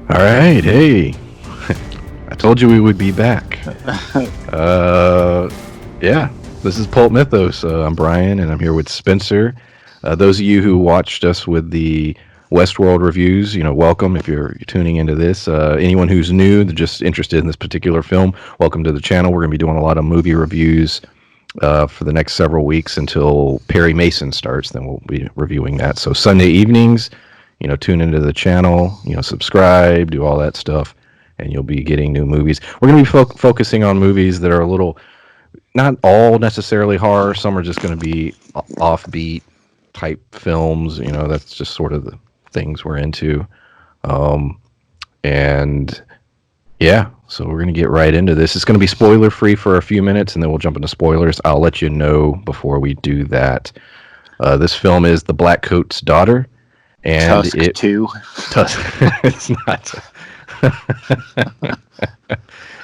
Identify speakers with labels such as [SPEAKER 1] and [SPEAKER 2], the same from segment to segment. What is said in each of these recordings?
[SPEAKER 1] All right, hey, I told you we would be back. Uh, yeah, this is Pulpmythos. I'm Brian, and I'm here with Spencer. Those of you who watched us with the Westworld reviews, welcome if you're tuning into this. Anyone who's new, just interested in this particular film, welcome to the channel. We're going to be doing a lot of movie reviews for the next several weeks until Perry Mason starts. Then we'll be reviewing that. So Sunday evenings, tune into the channel, subscribe, do all that stuff, and you'll be getting new movies. We're going to be focusing on movies that are a little, not all necessarily horror. Some are just going to be offbeat type films. That's just sort of the things we're into. And yeah, so we're going to get right into this. It's going to be spoiler free for a few minutes, and then we'll jump into spoilers. I'll let you know before we do that. This film is The Blackcoat's Daughter. And
[SPEAKER 2] Tusk 2.
[SPEAKER 1] Tusk. It's not.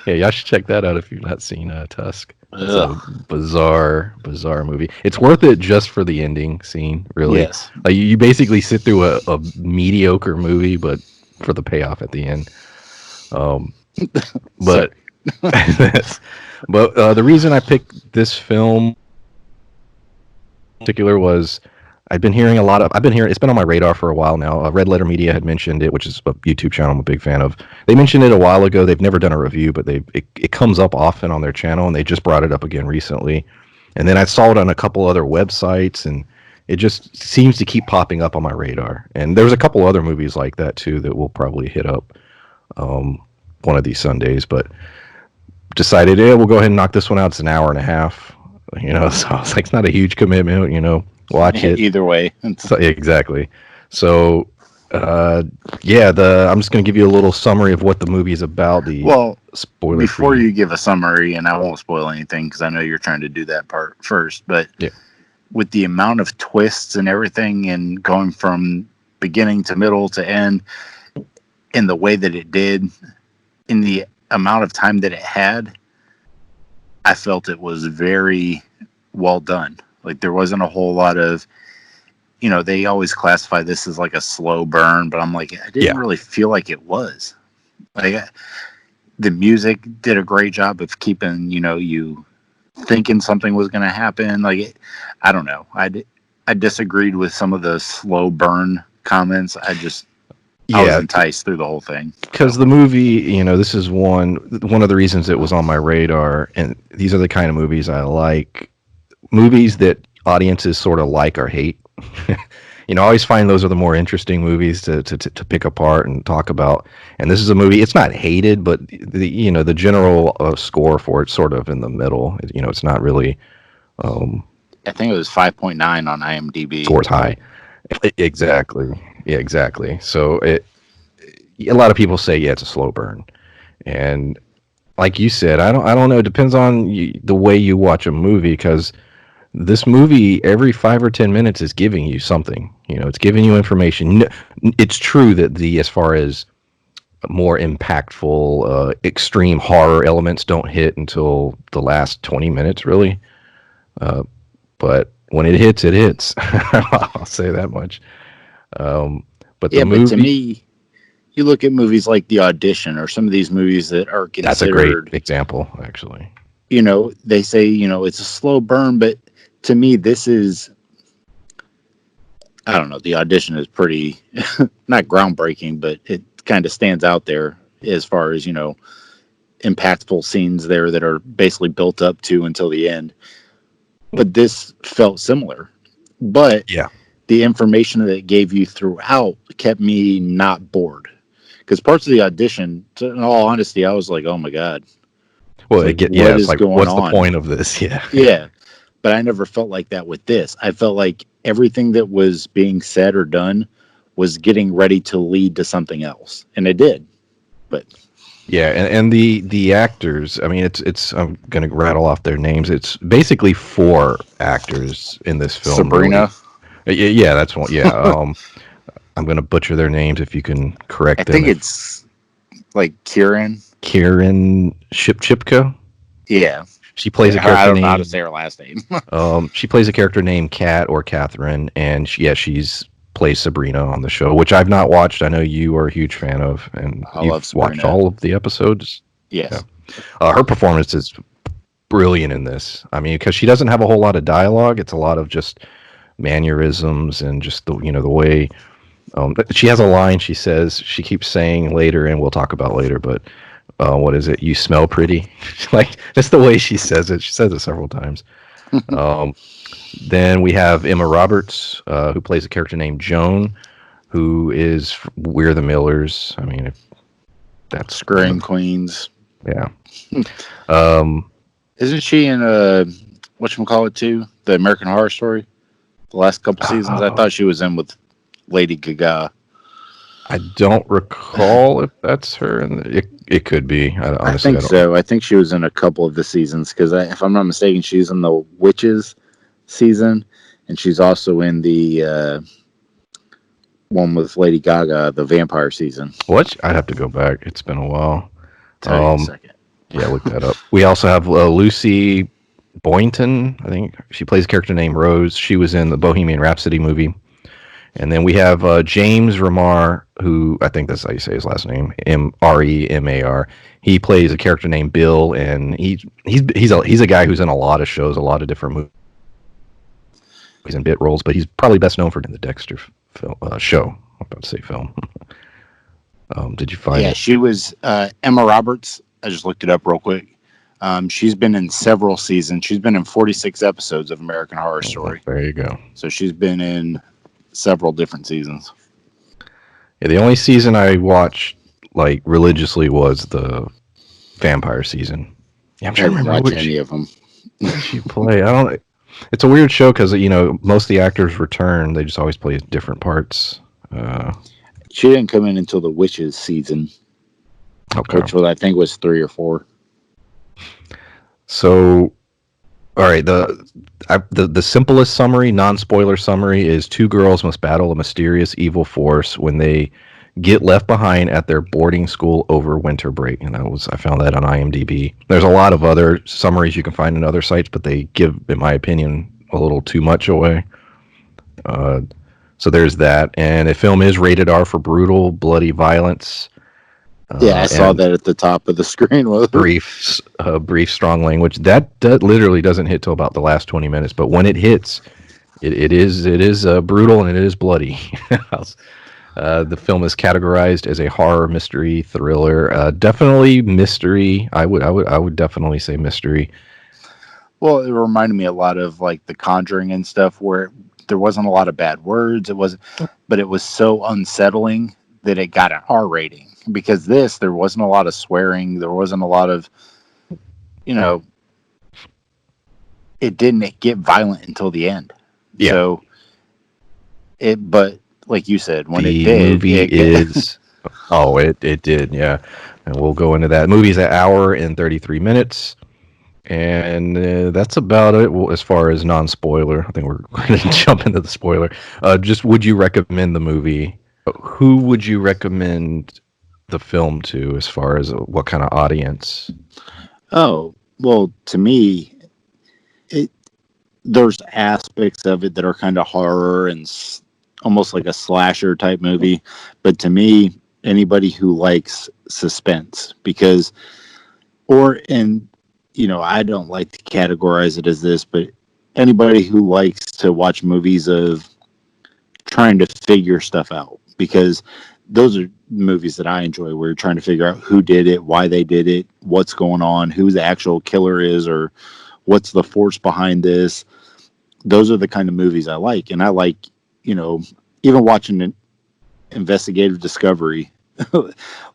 [SPEAKER 1] Yeah, y'all should check that out if you've not seen Tusk. It's a bizarre movie. It's worth it just for the ending scene, really.
[SPEAKER 2] Yes.
[SPEAKER 1] Like you basically sit through a mediocre movie, but for the payoff at the end. But the reason I picked this film in particular was I've been hearing, it's been on my radar for a while now. Red Letter Media had mentioned it, which is a YouTube channel I'm a big fan of. They mentioned it a while ago. They've never done a review, but it comes up often on their channel, and they just brought it up again recently. And then I saw it on a couple other websites, and it just seems to keep popping up on my radar. And there's a couple other movies like that, too, that we'll probably hit up one of these Sundays. But decided, we'll go ahead and knock this one out. It's an hour and a half. So I was like, it's not a huge commitment, watch it.
[SPEAKER 2] Either way.
[SPEAKER 1] So, exactly. So, I'm just going to give you a little summary of what the movie is about. Spoiler
[SPEAKER 2] before you give a summary, and I won't spoil anything because I know you're trying to do that part first, but with the amount of twists and everything and going from beginning to middle to end in the way that it did, in the amount of time that it had, I felt it was very well done. Like there wasn't a whole lot of, they always classify this as like a slow burn, but I'm like, I didn't really feel like it was. Like the music did a great job of keeping, you thinking something was going to happen. Like, I don't know. I disagreed with some of the slow burn comments. I was enticed through the whole thing.
[SPEAKER 1] Because the movie, this is one of the reasons it was on my radar, and these are the kind of movies I like. Movies that audiences sort of like or hate. I always find those are the more interesting movies to pick apart and talk about. And this is a movie, it's not hated, but the general score for it sort of in the middle. It's not really.
[SPEAKER 2] I think it was 5.9 on IMDb.
[SPEAKER 1] Scores high. Exactly. Yeah, exactly. So a lot of people say, it's a slow burn. And like you said, I don't know. It depends on the way you watch a movie, because this movie, every 5 or 10 minutes, is giving you something. It's giving you information. It's true that as far as more impactful, extreme horror elements don't hit until the last 20 minutes, really. But when it hits, it hits. I'll say that much. But the movie,
[SPEAKER 2] but to me, you look at movies like The Audition or some of these movies that are considered.
[SPEAKER 1] That's a great example, actually.
[SPEAKER 2] They say, it's a slow burn, but to me, this is, I don't know, The Audition is pretty, not groundbreaking, but it kind of stands out there as far as, impactful scenes there that are basically built up to until the end. But this felt similar. But the information that it gave you throughout kept me not bored. Because parts of The Audition, in all honesty, I was like, oh my God.
[SPEAKER 1] Well, it's like, what's the point of this? Yeah.
[SPEAKER 2] Yeah. But I never felt like that with this. I felt like everything that was being said or done was getting ready to lead to something else. And it did. But
[SPEAKER 1] yeah, and the actors, I mean, it's I'm going to rattle off their names. It's basically 4 actors in this film.
[SPEAKER 2] Sabrina.
[SPEAKER 1] Really. Yeah, that's one. Yeah. I'm going to butcher their names if you can correct them.
[SPEAKER 2] I think it's like Kieran
[SPEAKER 1] Shipka.
[SPEAKER 2] Yeah.
[SPEAKER 1] She plays a character
[SPEAKER 2] I don't
[SPEAKER 1] named,
[SPEAKER 2] know how to say her last name.
[SPEAKER 1] she plays a character named Kat or Catherine, and she's plays Sabrina on the show, which I've not watched. I know you are a huge fan of, and
[SPEAKER 2] I
[SPEAKER 1] you've
[SPEAKER 2] love Sabrina.
[SPEAKER 1] watched all of the episodes.
[SPEAKER 2] Yes.
[SPEAKER 1] Yeah. Her performance is brilliant in this. I mean, because she doesn't have a whole lot of dialogue. It's a lot of just mannerisms and just the the way. She has a line she says, she keeps saying later, and we'll talk about later, but what is it? You smell pretty. Like, that's the way she says it. She says it several times. Then we have Emma Roberts, who plays a character named Joan, who is We're the Millers. I mean, that's
[SPEAKER 2] Scream Queens.
[SPEAKER 1] Yeah.
[SPEAKER 2] Isn't she in whatchamacallit too? The American Horror Story? The last couple seasons? I thought she was in with Lady Gaga.
[SPEAKER 1] I don't recall if that's her, and it could be.
[SPEAKER 2] I think so. I think she was in a couple of the seasons because, if I'm not mistaken, she's in the Witches season, and she's also in the one with Lady Gaga, the Vampire season.
[SPEAKER 1] What? I'd have to go back. It's been a while.
[SPEAKER 2] Tell you in a second.
[SPEAKER 1] Yeah, look that up. We also have Lucy Boynton. I think she plays a character named Rose. She was in the Bohemian Rhapsody movie. And then we have James Remar, who I think that's how you say his last name, Remar. He plays a character named Bill, and he's a guy who's in a lot of shows, a lot of different movies. He's in bit roles, but he's probably best known for the Dexter show. I'm about to say film. Did you find it?
[SPEAKER 2] Yeah, she was Emma Roberts. I just looked it up real quick. She's been in several seasons. She's been in 46 episodes of American Horror Story.
[SPEAKER 1] There you go.
[SPEAKER 2] So she's been in several different seasons.
[SPEAKER 1] Yeah, the only season I watched like religiously was the vampire season. Yeah, I'm trying to remember
[SPEAKER 2] which any of them.
[SPEAKER 1] She play. I don't. It's a weird show because most of the actors return. They just always play different parts.
[SPEAKER 2] She didn't come in until the Witches season, which I think was 3 or 4.
[SPEAKER 1] So, all right. The simplest summary, non-spoiler summary, is 2 girls must battle a mysterious evil force when they get left behind at their boarding school over winter break. And I found that on IMDb. There's a lot of other summaries you can find in other sites, but they give, in my opinion, a little too much away. So there's that. And the film is rated R for brutal, bloody violence.
[SPEAKER 2] I saw that at the top of the screen.
[SPEAKER 1] Brief, strong language. That literally doesn't hit till about the last 20 minutes. But when it hits, it is brutal and it is bloody. The film is categorized as a horror, mystery, thriller. Definitely mystery. I would definitely say mystery.
[SPEAKER 2] Well, it reminded me a lot of like The Conjuring and stuff, where there wasn't a lot of bad words. But it was so unsettling that it got an R rating. Because there wasn't a lot of swearing. There wasn't a lot of, it didn't get violent until the end.
[SPEAKER 1] Yeah.
[SPEAKER 2] So but like you said, when
[SPEAKER 1] the
[SPEAKER 2] it did,
[SPEAKER 1] movie it did, yeah. And we'll go into that. The movie's an hour and 33 minutes. And that's about it as far as non-spoiler. I think we're going to jump into the spoiler. Just would you recommend the movie? Who would you recommend the film to as far as what kind of audience?
[SPEAKER 2] Oh, well, to me, there's aspects of it that are kind of horror and almost like a slasher type movie. But to me, anybody who likes suspense, I don't like to categorize it as this, but anybody who likes to watch movies of trying to figure stuff out, because those are movies that I enjoy, where you're trying to figure out who did it, why they did it, what's going on, who the actual killer is, or what's the force behind this. Those are the kind of movies I like. And I like, even watching an investigative discovery,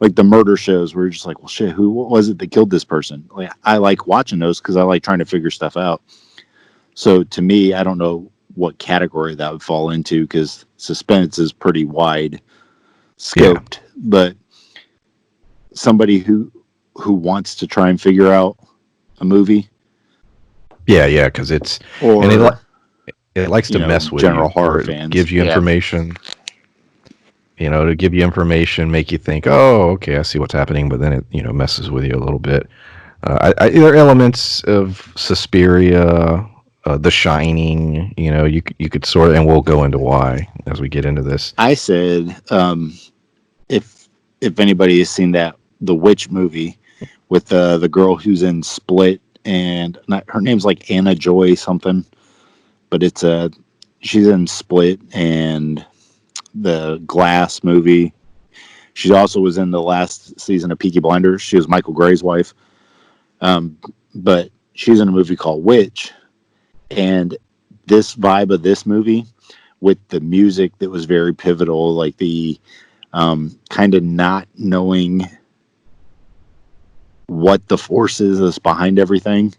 [SPEAKER 2] like the murder shows where you're just like, well, shit, who was it that killed this person? Like, I like watching those because I like trying to figure stuff out. So to me, I don't know what category that would fall into, because suspense is pretty wide scoped. Yeah. But somebody who wants to try and figure out a movie,
[SPEAKER 1] because it likes to mess with
[SPEAKER 2] general
[SPEAKER 1] you,
[SPEAKER 2] horror fans.
[SPEAKER 1] Gives you information, to give you information, make you think, oh, okay, I see what's happening, but then it messes with you a little bit. There are elements of Suspiria, The Shining. You could sort of, and we'll go into why as we get into this.
[SPEAKER 2] I said, if anybody has seen the Witch movie with the girl who's in Split, and her name's like Anna Joy something, but she's in Split and the Glass movie. She also was in the last season of Peaky Blinders. She was Michael Gray's wife. But she's in a movie called Witch. And this vibe of this movie with the music that was very pivotal, like the kind of not knowing what the force is behind everything.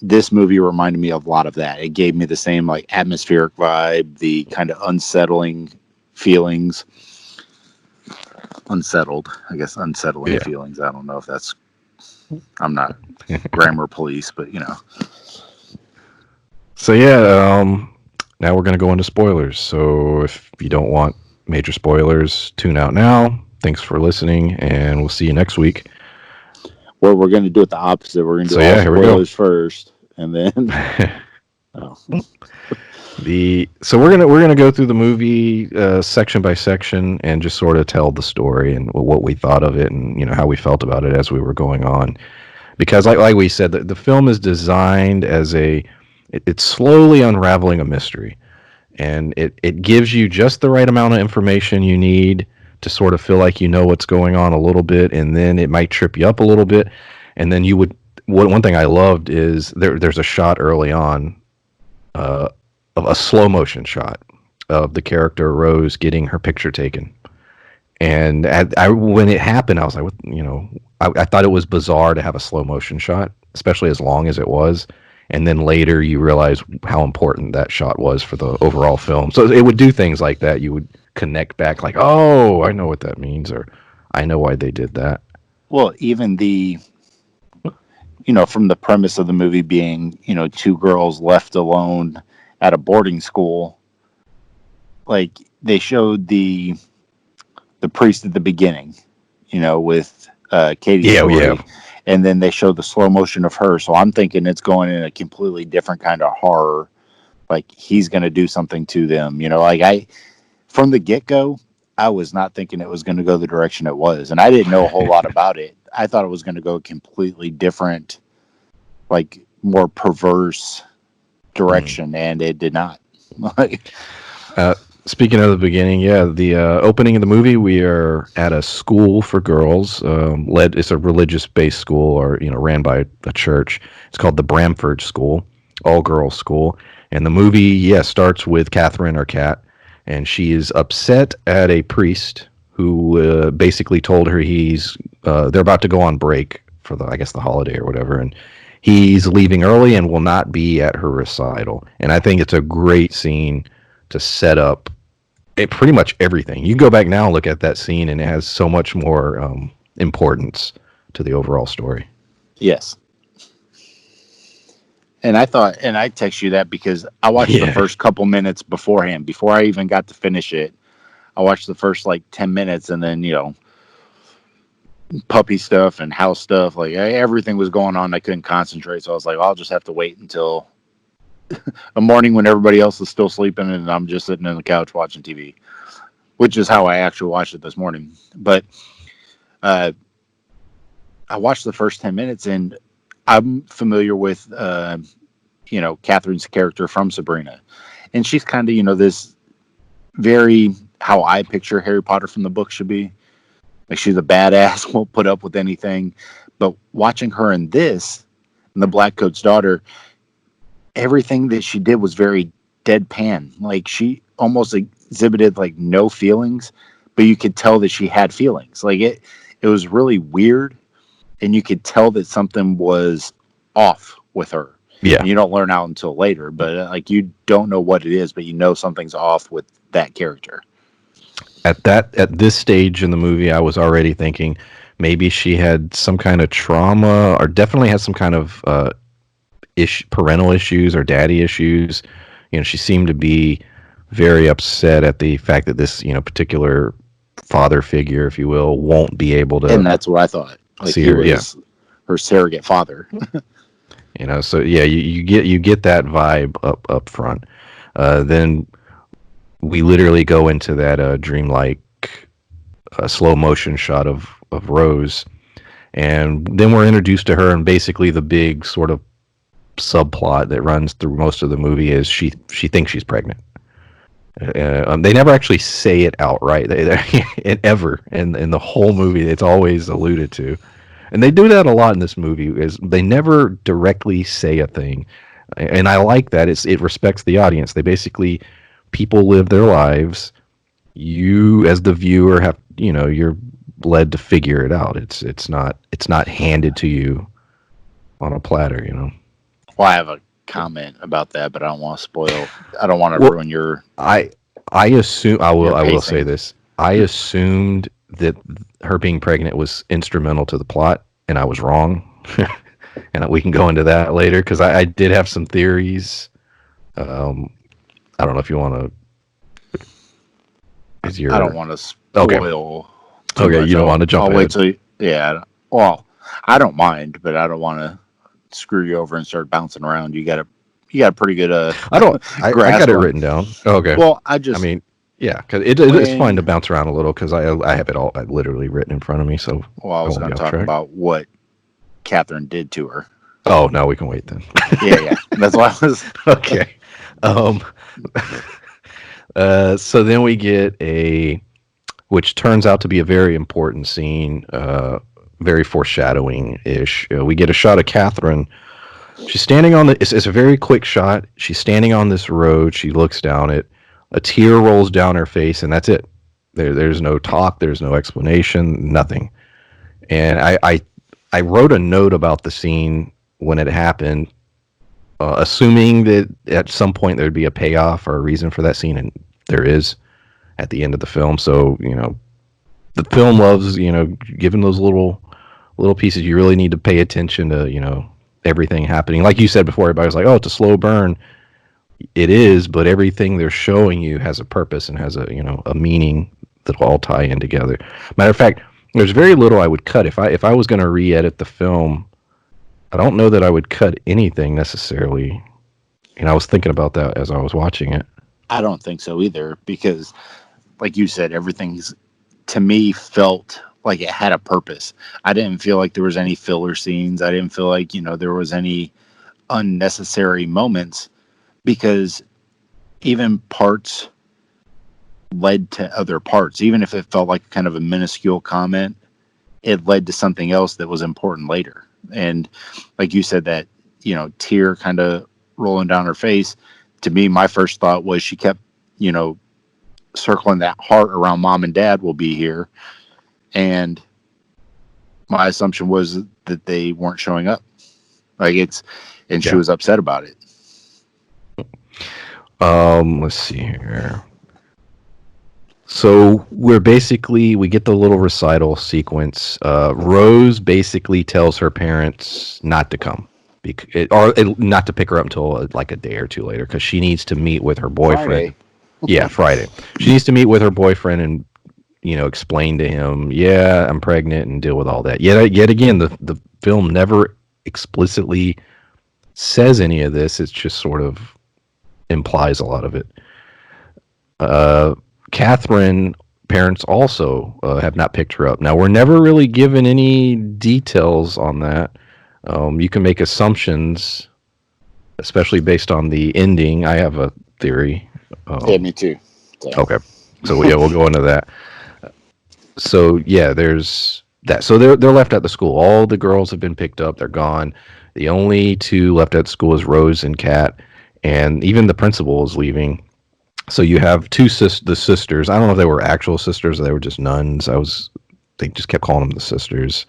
[SPEAKER 2] This movie reminded me of a lot of that. It gave me the same like atmospheric vibe, the kind of unsettling feelings. Unsettling feelings. I don't know if that's, I'm not grammar police, but
[SPEAKER 1] So yeah, now we're going to go into spoilers. So if you don't want major spoilers, tune out now. Thanks for listening, and we'll see you next week.
[SPEAKER 2] Well, we're going to do it the opposite. We're going to do all spoilers first, and then
[SPEAKER 1] So we're gonna go through the movie section by section and just sort of tell the story and what we thought of it and how we felt about it as we were going on. Because like we said, the film is designed as it's slowly unraveling a mystery, and it gives you just the right amount of information you need to sort of feel like you know what's going on a little bit, and then it might trip you up a little bit, and then one thing I loved is there's a shot early on of a slow motion shot of the character Rose getting her picture taken, and when it happened, I was like, I thought it was bizarre to have a slow motion shot, especially as long as it was. And then later you realize how important that shot was for the overall film. So it would do things like that. You would connect back like, oh, I know what that means, or I know why they did that.
[SPEAKER 2] Well, even from the premise of the movie being, two girls left alone at a boarding school, like they showed the priest at the beginning, with Katie's story. Yeah. And then they show the slow motion of her. So I'm thinking it's going in a completely different kind of horror. Like he's going to do something to them. From the get-go, I was not thinking it was going to go the direction it was. And I didn't know a whole lot about it. I thought it was going to go a completely different, like more perverse direction. And it did not.
[SPEAKER 1] Speaking of the beginning, the opening of the movie, we are at a school for girls. It's a religious-based school, or ran by a church. It's called the Bramford School, all-girls school. And the movie, starts with Catherine, or Kat, and she is upset at a priest who basically told her they're about to go on break for the holiday or whatever, and he's leaving early and will not be at her recital. And I think it's a great scene to set up pretty much everything. You go back now and look at that scene, and it has so much more importance to the overall story.
[SPEAKER 2] Yes. And I text you that because I watched the first couple minutes beforehand. Before I even got to finish it, I watched the first 10 minutes, and then, puppy stuff and house stuff. Like everything was going on. I couldn't concentrate. So I was like, I'll just have to wait until a morning when everybody else is still sleeping and I'm just sitting on the couch watching TV, which is how I actually watched it this morning. But I watched the first 10 minutes, and I'm familiar with, Catherine's character from Sabrina. And she's kind of, this very, how I picture Harry Potter from the book should be. Like she's a badass, won't put up with anything. But watching her in this, and the Blackcoat's daughter, everything that she did was very deadpan. Like she almost exhibited no feelings, but you could tell that she had feelings. Like it was really weird, and you could tell that something was off with her.
[SPEAKER 1] Yeah,
[SPEAKER 2] and you don't learn out until later, but you don't know what it is, but something's off with that character.
[SPEAKER 1] At this stage in the movie, I was already thinking maybe she had some kind of trauma, or definitely had some kind of parental issues or daddy issues. She seemed to be very upset at the fact that this, particular father figure, if you will, won't be able to.
[SPEAKER 2] And that's what I thought.
[SPEAKER 1] See her,
[SPEAKER 2] her surrogate father.
[SPEAKER 1] So yeah, you get that vibe up front. Then we literally go into that dreamlike slow motion shot of Rose, and then we're introduced to her, and basically the big sort of subplot that runs through most of the movie is she thinks she's pregnant. They never actually say it outright. Ever in the whole movie, it's always alluded to, and they do that a lot in this movie. Is they never directly say a thing, and I like that. It respects the audience. They basically people live their lives. You as the viewer have you're led to figure it out. It's not handed to you on a platter.
[SPEAKER 2] Well, I have a comment about that, but I don't want to spoil. I don't want to ruin your.
[SPEAKER 1] I assume I will say
[SPEAKER 2] pacing.
[SPEAKER 1] this. I assumed that her being pregnant was instrumental to the plot, and I was wrong. And we can go into that later because I did have some theories. I don't know if you want to.
[SPEAKER 2] I don't want to spoil.
[SPEAKER 1] Okay, you don't want to jump
[SPEAKER 2] I'll
[SPEAKER 1] ahead.
[SPEAKER 2] wait till yeah. Well, I don't mind, but I don't want to screw you over and start bouncing around. You got a pretty good
[SPEAKER 1] I got it written down. Okay.
[SPEAKER 2] Well,
[SPEAKER 1] yeah, because it's fine to bounce around a little because I have it all literally written in front of me. So
[SPEAKER 2] I was going to talk about what Catherine did to her.
[SPEAKER 1] Oh, no, we can wait then.
[SPEAKER 2] Yeah. That's why I was
[SPEAKER 1] okay. So then we get which turns out to be a very important scene, very foreshadowing-ish. We get a shot of Catherine. She's standing on it's a very quick shot. She's standing on this road. She looks down it. A tear rolls down her face, and that's it. There's no talk. There's no explanation. Nothing. And I wrote a note about the scene when it happened, assuming that at some point there'd be a payoff or a reason for that scene, and there is at the end of the film. So the film loves giving those little pieces. You really need to pay attention to everything happening. Like you said before, everybody was like, "Oh, it's a slow burn." It is, but everything they're showing you has a purpose and has a meaning that will all tie in together. Matter of fact, there's very little I would cut if I was going to re-edit the film. I don't know that I would cut anything necessarily. I was thinking about that as I was watching it.
[SPEAKER 2] I don't think so either because, like you said, everything's to me felt like it had a purpose. I didn't feel like there was any filler scenes. I didn't feel like there was any unnecessary moments because even parts led to other parts. Even if it felt like kind of a minuscule comment, it led to something else that was important later. And like you said, that tear kind of rolling down her face, to me my first thought was she kept circling that heart around mom and dad will be here, and my assumption was that they weren't showing up. She was upset about it.
[SPEAKER 1] Let's see here. So we get the little recital sequence. Rose basically tells her parents not to come, or not to pick her up until like a day or two later because she needs to meet with her boyfriend.
[SPEAKER 2] Friday.
[SPEAKER 1] Yeah, Friday. She needs to meet with her boyfriend and explain to him, yeah, I'm pregnant, and deal with all that. Yet again, the film never explicitly says any of this. It's just sort of implies a lot of it. Catherine parents also have not picked her up. Now, we're never really given any details on that. You can make assumptions, especially based on the ending. I have a theory.
[SPEAKER 2] Yeah, me too.
[SPEAKER 1] So. Okay. So, we'll go into that. So, yeah, there's that. So, they're left at the school. All the girls have been picked up. They're gone. The only two left at school is Rose and Kat, and even the principal is leaving. So you have the sisters. I don't know if they were actual sisters or they were just nuns. They just kept calling them the sisters.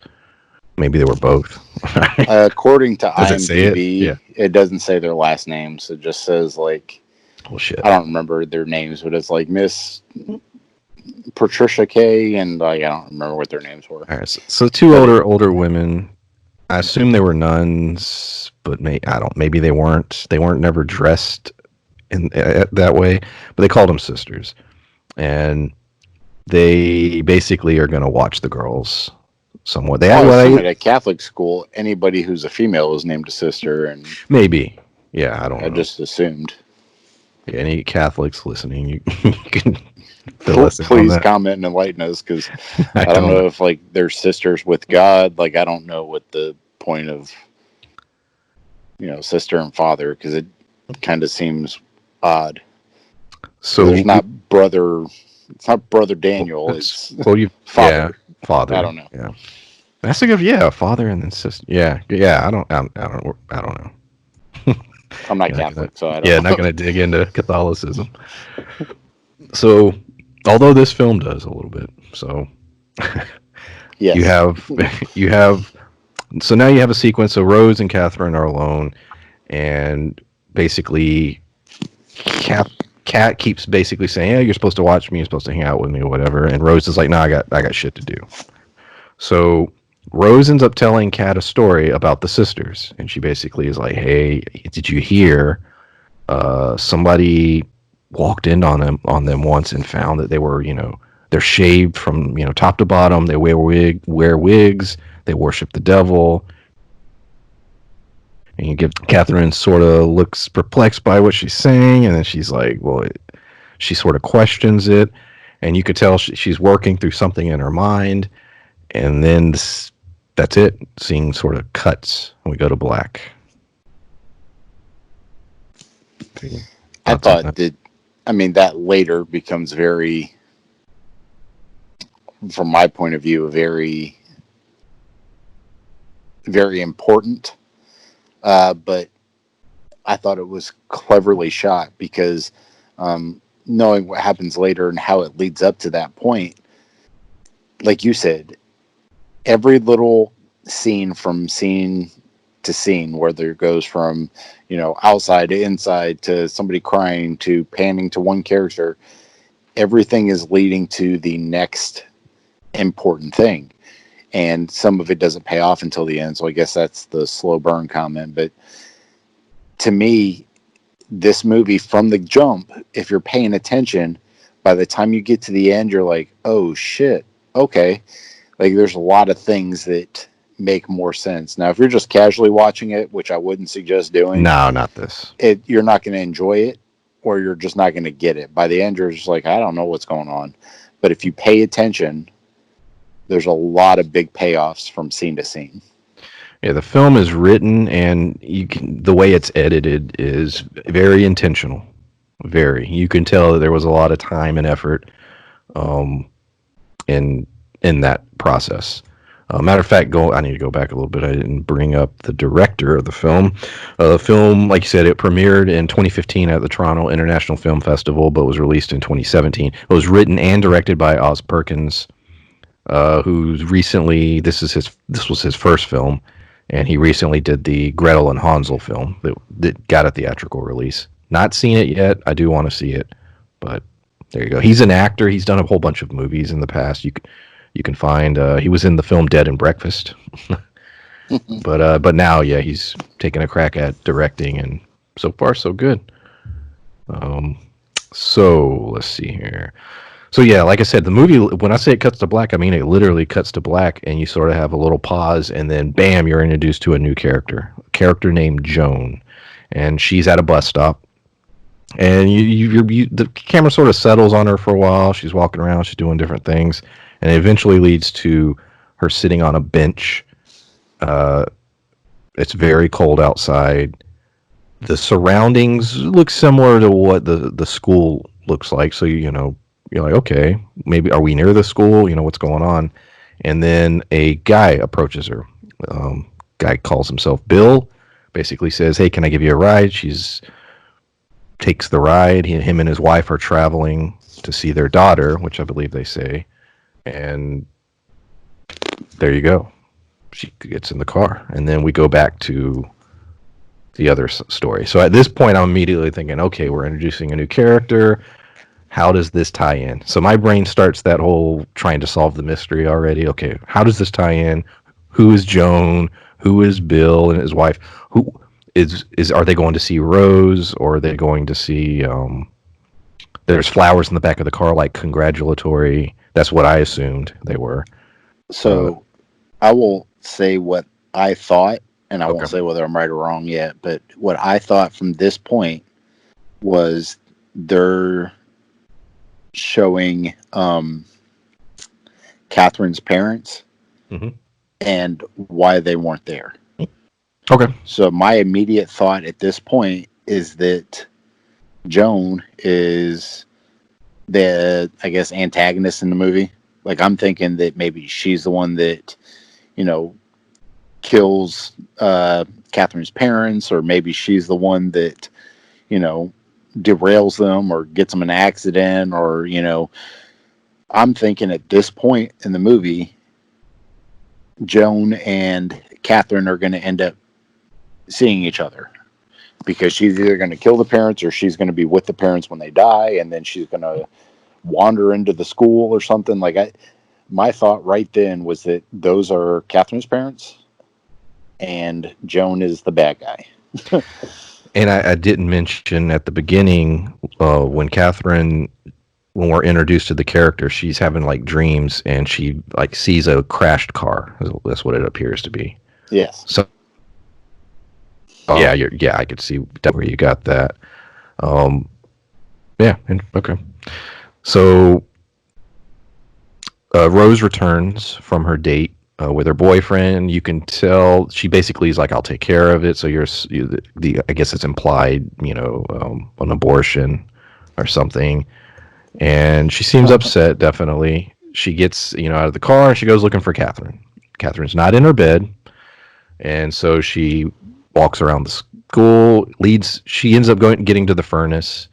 [SPEAKER 1] Maybe they were both.
[SPEAKER 2] According to IMDb, it doesn't say their last names. It just says
[SPEAKER 1] well, shit.
[SPEAKER 2] I don't remember their names, but it's like Miss Patricia K. and I don't remember what their names were.
[SPEAKER 1] All right, so two older women. I assume they were nuns, but maybe they weren't. They weren't never dressed in that way, but they called them sisters, and they basically are going to watch the girls somewhat.
[SPEAKER 2] They at a Catholic school, anybody who's a female is named a sister, and
[SPEAKER 1] maybe, yeah, I don't know.
[SPEAKER 2] I just assumed.
[SPEAKER 1] Yeah, any Catholics listening, you can fill us in on
[SPEAKER 2] please
[SPEAKER 1] that.
[SPEAKER 2] comment and enlighten us, because I don't know if like they're sisters with God. Like I don't know what the point of sister and father, because it kind of seems odd. So there's not brother. It's not brother Daniel. It's father.
[SPEAKER 1] Yeah, father.
[SPEAKER 2] I don't know.
[SPEAKER 1] Yeah, that's a good. Father and then sister. Yeah. I don't know.
[SPEAKER 2] I'm not Catholic, so I don't.
[SPEAKER 1] Yeah, not going to dig into Catholicism. So, although this film does a little bit, so
[SPEAKER 2] yes.
[SPEAKER 1] you have. So now you have a sequence. So Rose and Catherine are alone, and basically, Cat keeps basically saying, "Yeah, you're supposed to watch me. You're supposed to hang out with me, or whatever." And Rose is like, "No, I got shit to do." So Rose ends up telling Cat a story about the sisters, and she basically is like, "Hey, did you hear? Somebody walked in on them once and found that they were, they're shaved from top to bottom. They wear wigs. They worship the devil." And you get Catherine sort of looks perplexed by what she's saying, and then she's like, "Well," she sort of questions it, and you could tell she's working through something in her mind. And then that's it. Scene sort of cuts, and we go to black.
[SPEAKER 2] I thought that later becomes very, from my point of view, very, very important. But I thought it was cleverly shot, because knowing what happens later and how it leads up to that point, like you said, every little scene from scene to scene, whether it goes from outside to inside to somebody crying to panning to one character, everything is leading to the next important thing, and some of it doesn't pay off until the end. So I guess that's the slow burn comment. But to me, this movie from the jump, if you're paying attention, by the time you get to the end, you're like, oh shit, okay. Like there's a lot of things that make more sense. Now, if you're just casually watching it, which I wouldn't suggest doing.
[SPEAKER 1] No, not this.
[SPEAKER 2] You're not going to enjoy it, or you're just not going to get it. By the end, you're just like, I don't know what's going on. But if you pay attention, there's a lot of big payoffs from scene to scene.
[SPEAKER 1] Yeah, the film is written, and the way it's edited is very intentional. Very. You can tell that there was a lot of time and effort in that process. Matter of fact, I need to go back a little bit. I didn't bring up the director of the film. The film, like you said, it premiered in 2015 at the Toronto International Film Festival, but was released in 2017. It was written and directed by Oz Perkins, who's recently, this was his first film, and he recently did the Gretel and Hansel film that got a theatrical release. Not seen it yet. I do want to see it, but there you go. He's an actor. He's done a whole bunch of movies in the past. You can find he was in the film Dead and Breakfast, but now he's taking a crack at directing, and so far so good. So let's see here. So like I said, the movie, when I say it cuts to black, I mean it literally cuts to black, and you sort of have a little pause, and then bam, you're introduced to a new character, named Joan, and she's at a bus stop, and the camera sort of settles on her for a while. She's walking around, she's doing different things, and it eventually leads to her sitting on a bench. It's very cold outside. The surroundings look similar to what the school looks like, so you're like, okay, maybe are we near the school? What's going on? And then a guy approaches her. Guy calls himself Bill. Basically says, "Hey, can I give you a ride?" Takes the ride. Him and his wife are traveling to see their daughter, which I believe they say. And there you go. She gets in the car, and then we go back to the other story. So at this point, I'm immediately thinking, okay, we're introducing a new character. How does this tie in? So my brain starts that whole trying to solve the mystery already. Okay, how does this tie in? Who is Joan? Who is Bill and his wife? Who are they going to see Rose, or are they going to see there's flowers in the back of the car, like congratulatory? That's what I assumed they were.
[SPEAKER 2] So I will say what I thought, and I
[SPEAKER 1] Okay.
[SPEAKER 2] won't say whether I'm right or wrong yet, but what I thought from this point was they're showing Catherine's parents
[SPEAKER 1] Hmm.
[SPEAKER 2] and why they weren't there.
[SPEAKER 1] Okay.
[SPEAKER 2] So my immediate thought at this point is that Joan is the, I guess, antagonist in the movie. Like, I'm thinking that maybe she's the one that, you know, kills Catherine's parents, or maybe she's the one that, you know, derails them or gets them in an accident, or, you know, I'm thinking at this point in the movie, Joan and Catherine are going to end up seeing each other, because she's either going to kill the parents or she's going to be with the parents when they die, and then she's going to wander into the school or something. Like, my thought right then was that those are Catherine's parents and Joan is the bad guy.
[SPEAKER 1] And I didn't mention at the beginning when Catherine, when we're introduced to the character, she's having like dreams and she like sees a crashed car. That's what it appears to be.
[SPEAKER 2] Yes.
[SPEAKER 1] So yeah, I could see where you got that. Um, yeah, okay. So Rose returns from her date with her boyfriend. You can tell she basically is like, "I'll take care of it." So I guess it's implied, an abortion or something. And she seems upset. Definitely, she gets out of the car and she goes looking for Catherine. Catherine's not in her bed, and so she walks around the school. She ends up getting to the furnace,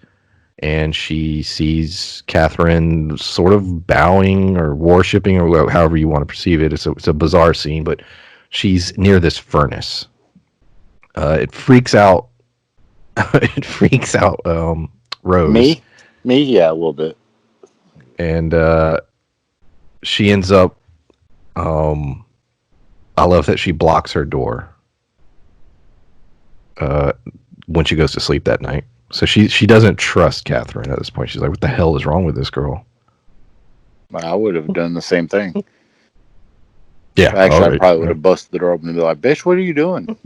[SPEAKER 1] and she sees Catherine sort of bowing or worshiping, or however you want to perceive it. It's a bizarre scene, but she's near this furnace. It freaks out. It freaks out Rose.
[SPEAKER 2] Me, yeah, a little bit.
[SPEAKER 1] And she ends up. I love that she blocks her door when she goes to sleep that night. So she doesn't trust Catherine at this point. She's like, "What the hell is wrong with this girl?"
[SPEAKER 2] I would have done the same thing.
[SPEAKER 1] Yeah,
[SPEAKER 2] actually, I probably would have busted the door open and be like, "Bitch, what are you doing?"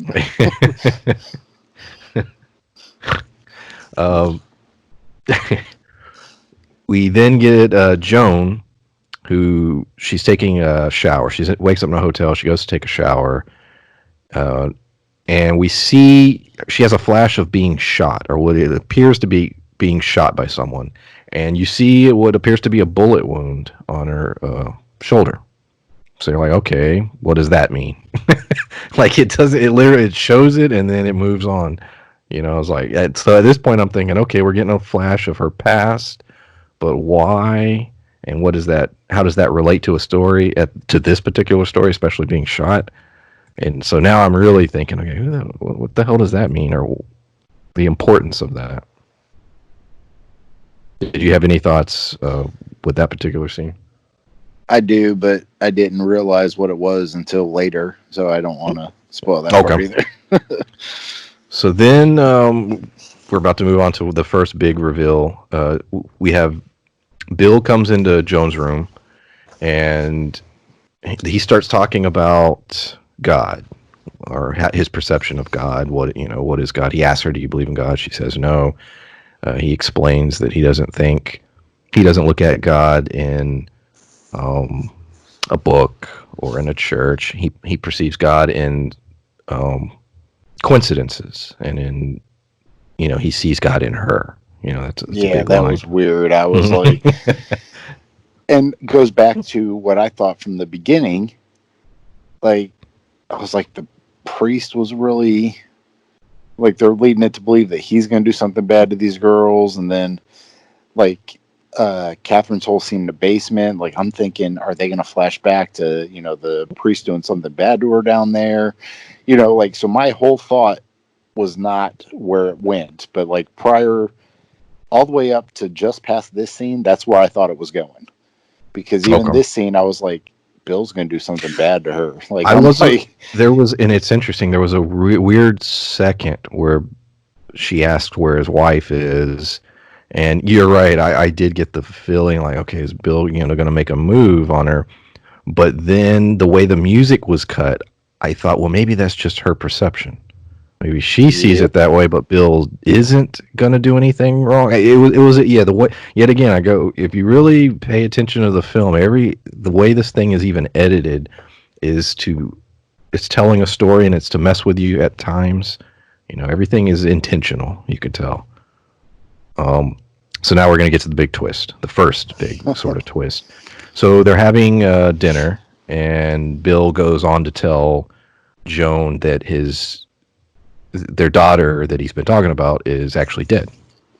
[SPEAKER 1] We then get Joan, who she's taking a shower. She wakes up in a hotel. She goes to take a shower, and we see she has a flash of being shot, or what it appears to be being shot by someone. And you see what appears to be a bullet wound on her shoulder. So you're like, okay, what does that mean? Like, it doesn't. It literally shows it and then it moves on. I was like, so at this point, I'm thinking, okay, we're getting a flash of her past, but why? And what is that? How does that relate to a story, to this particular story, especially being shot? And so now I'm really thinking, okay, what the hell does that mean, or the importance of that? Did you have any thoughts with that particular scene?
[SPEAKER 2] I do, but I didn't realize what it was until later, so I don't want to spoil that part either.
[SPEAKER 1] So then we're about to move on to the first big reveal. We have Bill comes into Joan's room, and he starts talking about God, or his perception of God. What is God? He asks her, "Do you believe in God?" She says no. He explains that he doesn't look at God in a book or in a church. He perceives God in coincidences, and in he sees God in her. That's a big
[SPEAKER 2] that
[SPEAKER 1] line.
[SPEAKER 2] was weird. I was like, and goes back to what I thought from the beginning. Like, I was like, the priest was really, like, they're leading it to believe that he's going to do something bad to these girls, and then like Catherine's whole scene in the basement. Like, I'm thinking, are they going to flash back to the priest doing something bad to her down there? Like, so my whole thought was not where it went, but like prior, all the way up to just past this scene, that's where I thought it was going. Because even this scene, I was like, Bill's going to do something bad to her. Like,
[SPEAKER 1] and it's interesting. There was a weird second where she asked where his wife is, and you're right. I did get the feeling like, okay, is Bill, going to make a move on her? But then the way the music was cut, I thought, well, maybe that's just her perception. Maybe she sees it that way, but Bill isn't gonna do anything wrong. It was yeah. The way, yet again, I go, if you really pay attention to the film, the way this thing is even edited is it's telling a story and it's to mess with you at times. Everything is intentional. You could tell. So now we're gonna get to the big twist, the first big sort of twist. So they're having dinner, and Bill goes on to tell Joan that their daughter that he's been talking about is actually dead.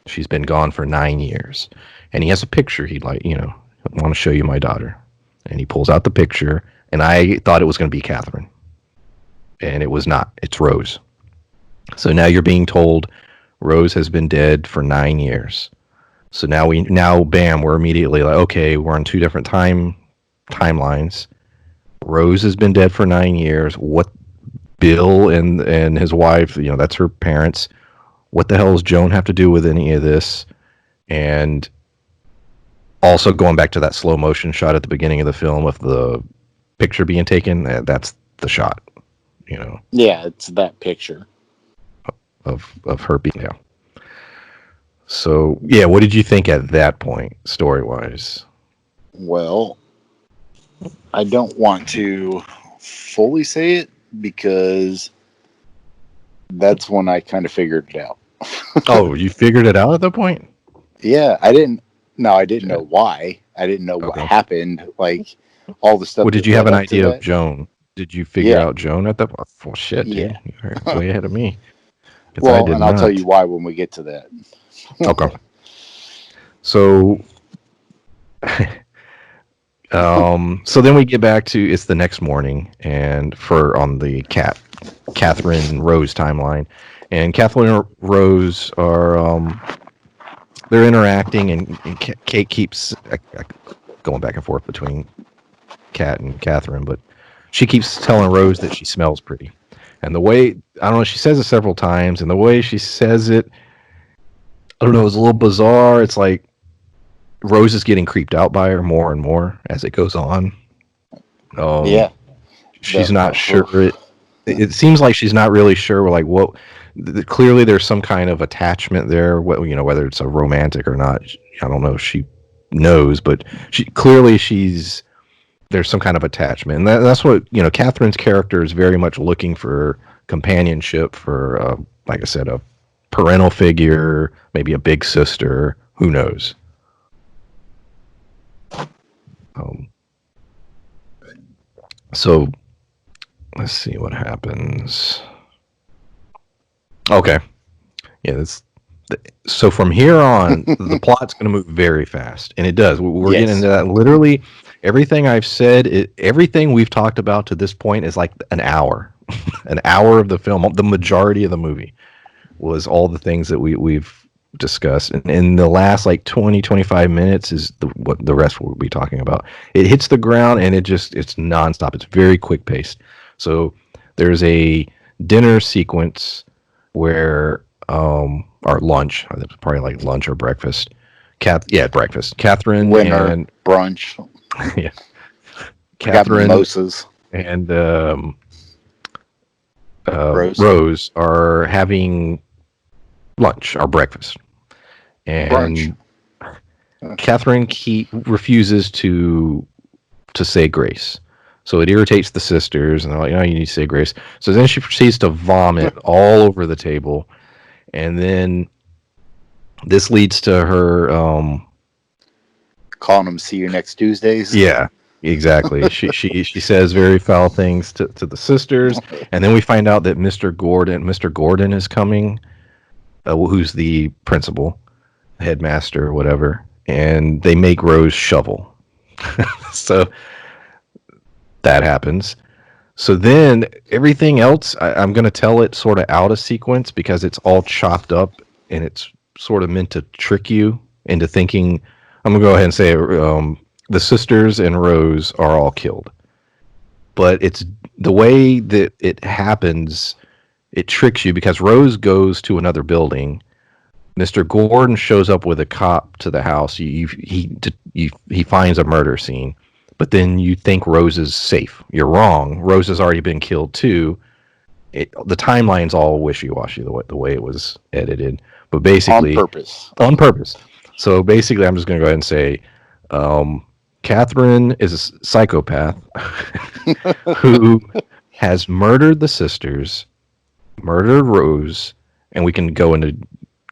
[SPEAKER 1] She's been gone for 9 years. And he has a picture he'd like, I want to show you my daughter. And he pulls out the picture, and I thought it was going to be Catherine. And it was not. It's Rose. So now you're being told Rose has been dead for 9 years. So now bam, we're immediately like, okay, we're on two different timelines. Rose has been dead for 9 years. What Bill and his wife, that's her parents. What the hell does Joan have to do with any of this? And also going back to that slow motion shot at the beginning of the film of the picture being taken, that's the shot,
[SPEAKER 2] Yeah, it's that picture
[SPEAKER 1] of her being there. So, yeah, what did you think at that point, story-wise?
[SPEAKER 2] Well, I don't want to fully say it, because that's when I kind of figured it out.
[SPEAKER 1] Oh, you figured it out at that point?
[SPEAKER 2] Yeah, I didn't know why. I didn't know what happened. Like, all the stuff.
[SPEAKER 1] Well, did you have an idea of Joan? Did you figure out Joan at that point? Well, shit, dude.
[SPEAKER 2] Yeah.
[SPEAKER 1] You're way ahead of me.
[SPEAKER 2] Well, and I'll tell you why when we get to that.
[SPEAKER 1] Okay. So, so then we get back to it's the next morning, and on the Catherine Rose timeline, and Catherine and Rose are they're interacting, and Kate keeps going back and forth between Kat and Catherine, but she keeps telling Rose that she smells pretty, and the way I don't know, she says it several times, and the way she says it, I don't know, it's a little bizarre. It's like Rose is getting creeped out by her more and more as it goes on.
[SPEAKER 2] Yeah.
[SPEAKER 1] She's not sure. It seems like she's not really sure. Like, what? Clearly, there's some kind of attachment there. Whether it's a romantic or not, I don't know. She knows, but there's some kind of attachment, and that's what Catherine's character is very much looking for companionship, for like I said, a parental figure, maybe a big sister. Who knows? So let's see what happens. Okay. Yeah, so from here on, the plot's going to move very fast, and it does. We're getting into that. Literally, everything I've said, everything we've talked about to this point is like an hour. An hour of the film. The majority of the movie was all the things that we've discussed, and in the last like 20-25 minutes is what the rest we'll be talking about. It hits the ground, and it's nonstop. It's very quick paced. So there's a dinner sequence where or lunch, probably like lunch or breakfast. Breakfast. Catherine and
[SPEAKER 2] brunch.
[SPEAKER 1] Yeah, Catherine
[SPEAKER 2] mimosas
[SPEAKER 1] and Rose are having lunch or breakfast, and brunch. Catherine refuses to say grace. So it irritates the sisters, and they're like, "Oh, you need to say grace." So then she proceeds to vomit all over the table, and then this leads to her
[SPEAKER 2] calling them "see you next Tuesdays."
[SPEAKER 1] Yeah, exactly. she says very foul things to the sisters, and then we find out that Mr. Gordon is coming, who's the principal, headmaster, whatever, and they make Rose shovel. So that happens. So then everything else, I'm going to tell it sort of out of sequence because it's all chopped up, and it's sort of meant to trick you into thinking. I'm going to go ahead and say the sisters and Rose are all killed. But it's the way that it happens, it tricks you because Rose goes to another building. Mr. Gordon shows up with a cop to the house. He finds a murder scene. but then you think Rose is safe. You're wrong. Rose has already been killed too. The timeline's all wishy-washy the way it was edited, but basically on purpose. So basically, I'm just going to go ahead and say, Catherine is a psychopath who has murdered the sisters, murdered Rose, and we can go into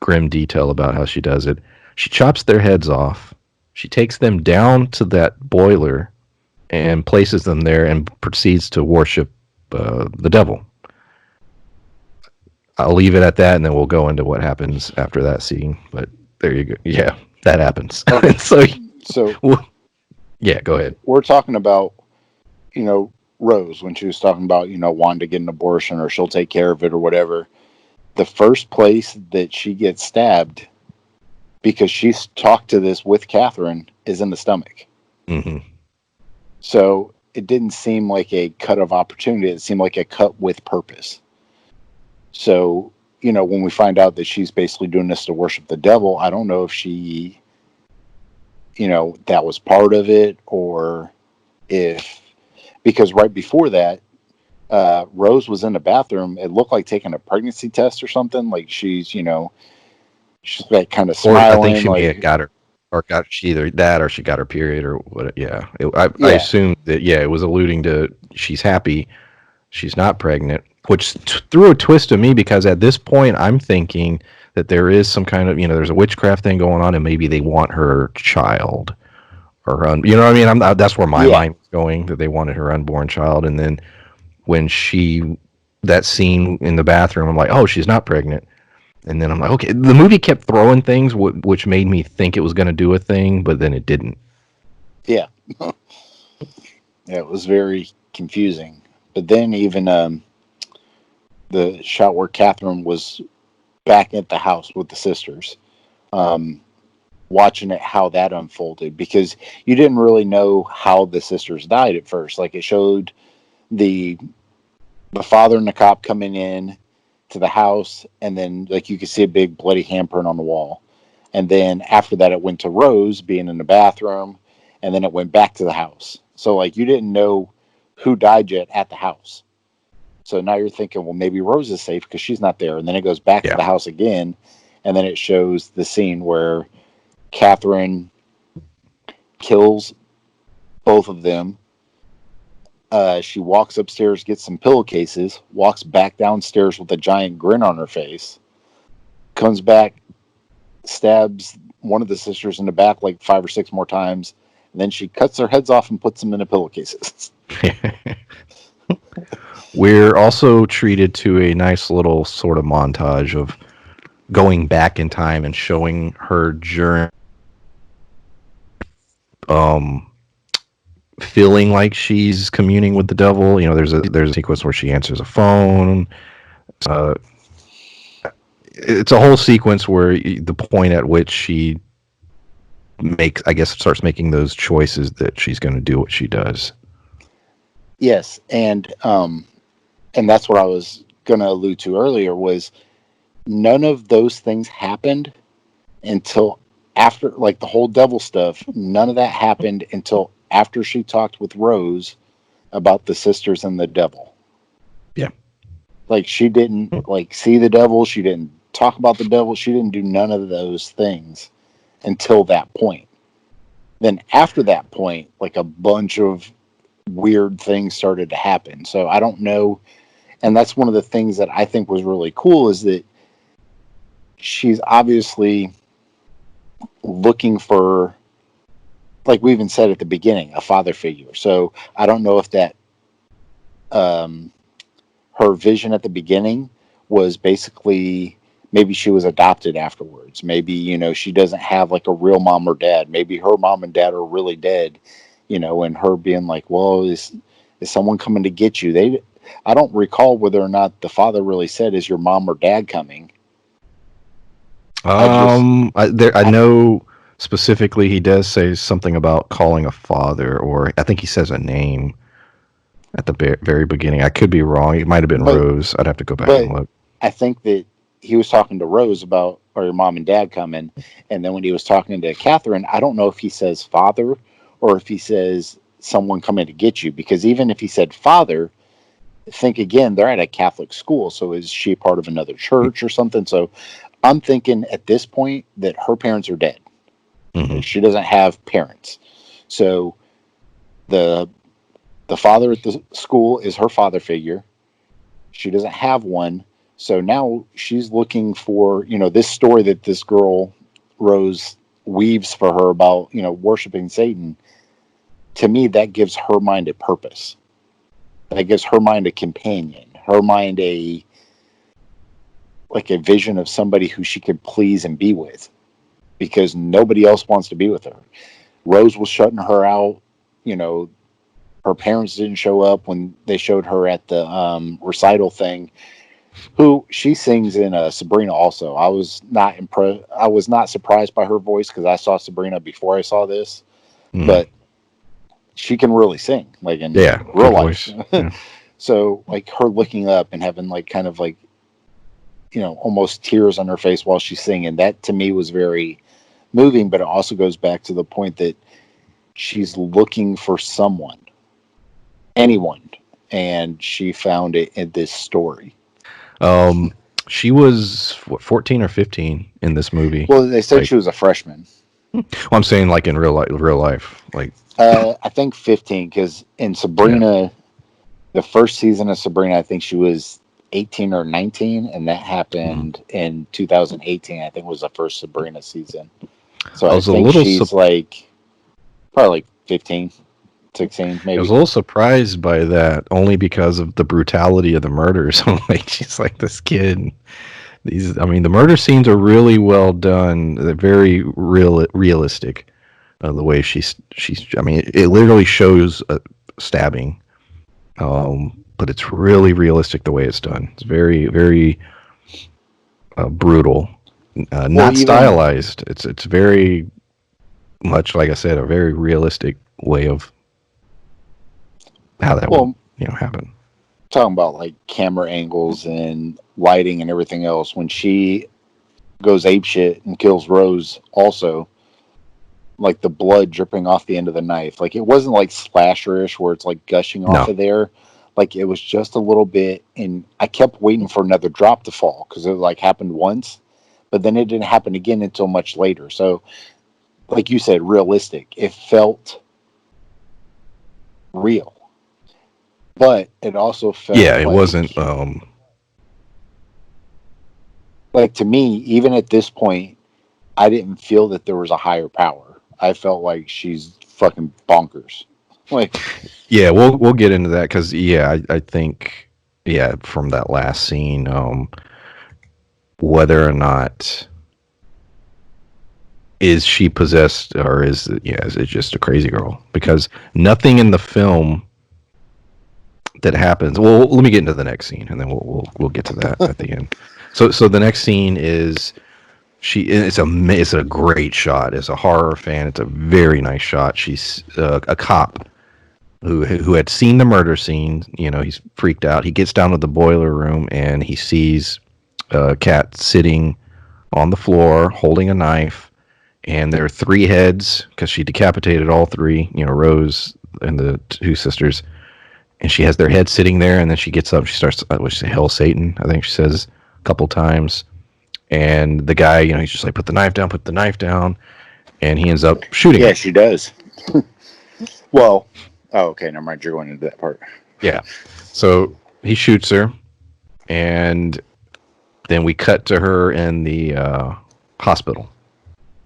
[SPEAKER 1] grim detail about how she does it. She chops their heads off. She takes them down to that boiler and places them there and proceeds to worship the devil. I'll leave it at that, and then we'll go into what happens after that scene. But there you go. Yeah, that happens.
[SPEAKER 3] Okay. so
[SPEAKER 1] yeah, go ahead.
[SPEAKER 3] We're talking about, Rose, when she was talking about, wanting to get an abortion or she'll take care of it or whatever. The first place that she gets stabbed, because she's talked to this with Catherine, is in the stomach.
[SPEAKER 1] Mm-hmm.
[SPEAKER 3] So it didn't seem like a cut of opportunity. It seemed like a cut with purpose. So, when we find out that she's basically doing this to worship the devil, I don't know if she, that was part of it, or because right before that, Rose was in the bathroom. It looked like taking a pregnancy test or something. Like she's like kind of smiling.
[SPEAKER 1] Or I think she may have got her, or she either that or she got her period or what. Yeah. I assume that, it was alluding to she's happy. She's not pregnant, which threw a twist to me, because at this point I'm thinking that there is some kind of, there's a witchcraft thing going on, and maybe they want her child or you know what I mean? That's where my mind was going, that they wanted her unborn child. And then when that scene in the bathroom, I'm like, oh, she's not pregnant. And then I'm like, okay, the movie kept throwing things which made me think it was going to do a thing, but then it didn't.
[SPEAKER 3] Yeah. Yeah, it was very confusing. But then even the shot where Catherine was back at the house with the sisters, watching it, how that unfolded, because you didn't really know how the sisters died at first. Like, it showed the father and the cop coming in to the house, and then like you could see a big bloody handprint on the wall. And then after that, it went to Rose being in the bathroom, and then it went back to the house. So like you didn't know who died yet at the house. So now you're thinking, well, maybe Rose is safe because she's not there. And then it goes back to the house again, and then it shows the scene where Catherine kills both of them. She walks upstairs, gets some pillowcases, walks back downstairs with a giant grin on her face, comes back, stabs one of the sisters in the back like 5 or 6 more times, and then she cuts their heads off and puts them in the pillowcases.
[SPEAKER 1] We're also treated to a nice little sort of montage of going back in time and showing her journey, feeling like she's communing with the devil. There's a sequence where she answers a phone. It's a whole sequence where the point at which she starts making those choices that she's going to do what she does.
[SPEAKER 3] Yes, and that's what I was going to allude to earlier, was none of those things happened until after, like the whole devil stuff, none of that happened until after she talked with Rose about the sisters and the devil.
[SPEAKER 1] Yeah.
[SPEAKER 3] Like she didn't like see the devil. She didn't talk about the devil. She didn't do none of those things until that point. Then after that point, like a bunch of weird things started to happen. So I don't know. And that's one of the things that I think was really cool, is that she's obviously looking for, like we even said at the beginning, a father figure. So I don't know if that her vision at the beginning was basically, maybe she was adopted afterwards. Maybe, she doesn't have like a real mom or dad. Maybe her mom and dad are really dead, and her being like, well, is someone coming to get you? I don't recall whether or not the father really said, is your mom or dad coming?
[SPEAKER 1] I know specifically he does say something about calling a father, or I think he says a name at the very beginning. I could be wrong. It might have been Rose. I'd have to go back and look.
[SPEAKER 3] I think that he was talking to Rose about, are your mom and dad coming? And then when he was talking to Catherine, I don't know if he says father or if he says someone coming to get you, because even if he said father, think again, they're at a Catholic school. So is she part of another church or something? So I'm thinking at this point that her parents are dead.
[SPEAKER 1] Mm-hmm.
[SPEAKER 3] She doesn't have parents. So the father at the school is her father figure. She doesn't have one. So now she's looking for, this story that this girl, Rose, weaves for her about, worshiping Satan. To me, that gives her mind a purpose. That gives her mind a companion. Her mind a vision of somebody who she could please and be with. Because nobody else wants to be with her. Rose was shutting her out. Her parents didn't show up when they showed her at the recital thing. Who she sings in Sabrina also. I was not impressed. I was not surprised by her voice because I saw Sabrina before I saw this, but she can really sing, in real life.
[SPEAKER 1] Yeah.
[SPEAKER 3] So her looking up and having kind of almost tears on her face while she's singing. That to me was very moving, but it also goes back to the point that she's looking for someone, anyone, and she found it in this story.
[SPEAKER 1] She was 14 or 15 in this movie.
[SPEAKER 3] Well, they said she was a freshman.
[SPEAKER 1] Well, I'm saying in real life.
[SPEAKER 3] I think 15, because in Sabrina, the first season of Sabrina, I think she was 18 or 19, and that happened in 2018. I think was the first Sabrina season. So I think she's probably 15, 16, maybe.
[SPEAKER 1] I was a little surprised by that, only because of the brutality of the murders. She's like this kid. The murder scenes are really well done. They're very realistic. The way she's. It literally shows a stabbing, but it's really realistic the way it's done. It's very, very brutal, not stylized. It's very much, like I said, a very realistic way of how that would happen.
[SPEAKER 3] Talking about camera angles and lighting and everything else, when she goes apeshit and kills Rose, also the blood dripping off the end of the knife, it wasn't slasherish where it's gushing off of there. It was just a little bit, and I kept waiting for another drop to fall because it happened once, but then it didn't happen again until much later. So like you said, realistic. It felt real. But it also felt
[SPEAKER 1] it wasn't
[SPEAKER 3] to me, even at this point, I didn't feel that there was a higher power. I felt like she's fucking bonkers.
[SPEAKER 1] We'll get into that because I think from that last scene, whether or not is she possessed or is it just a crazy girl? Because nothing in the film that happens. Well, let me get into the next scene, and then we'll get to that at the end. So the next scene is it's a great shot. As a horror fan, it's a very nice shot. She's a cop who had seen the murder scene. He's freaked out. He gets down to the boiler room and he sees Kat sitting on the floor holding a knife, and there are three heads because she decapitated all three. Rose and the two sisters. And she has their head sitting there, and then she gets up. She starts, "Hell, Satan!" I think she says a couple times. And the guy, he's just like, put the knife down. And he ends up shooting her.
[SPEAKER 3] Yeah, she does. Well, okay, never mind. You're going into that part.
[SPEAKER 1] Yeah. So he shoots her, and then we cut to her in the hospital.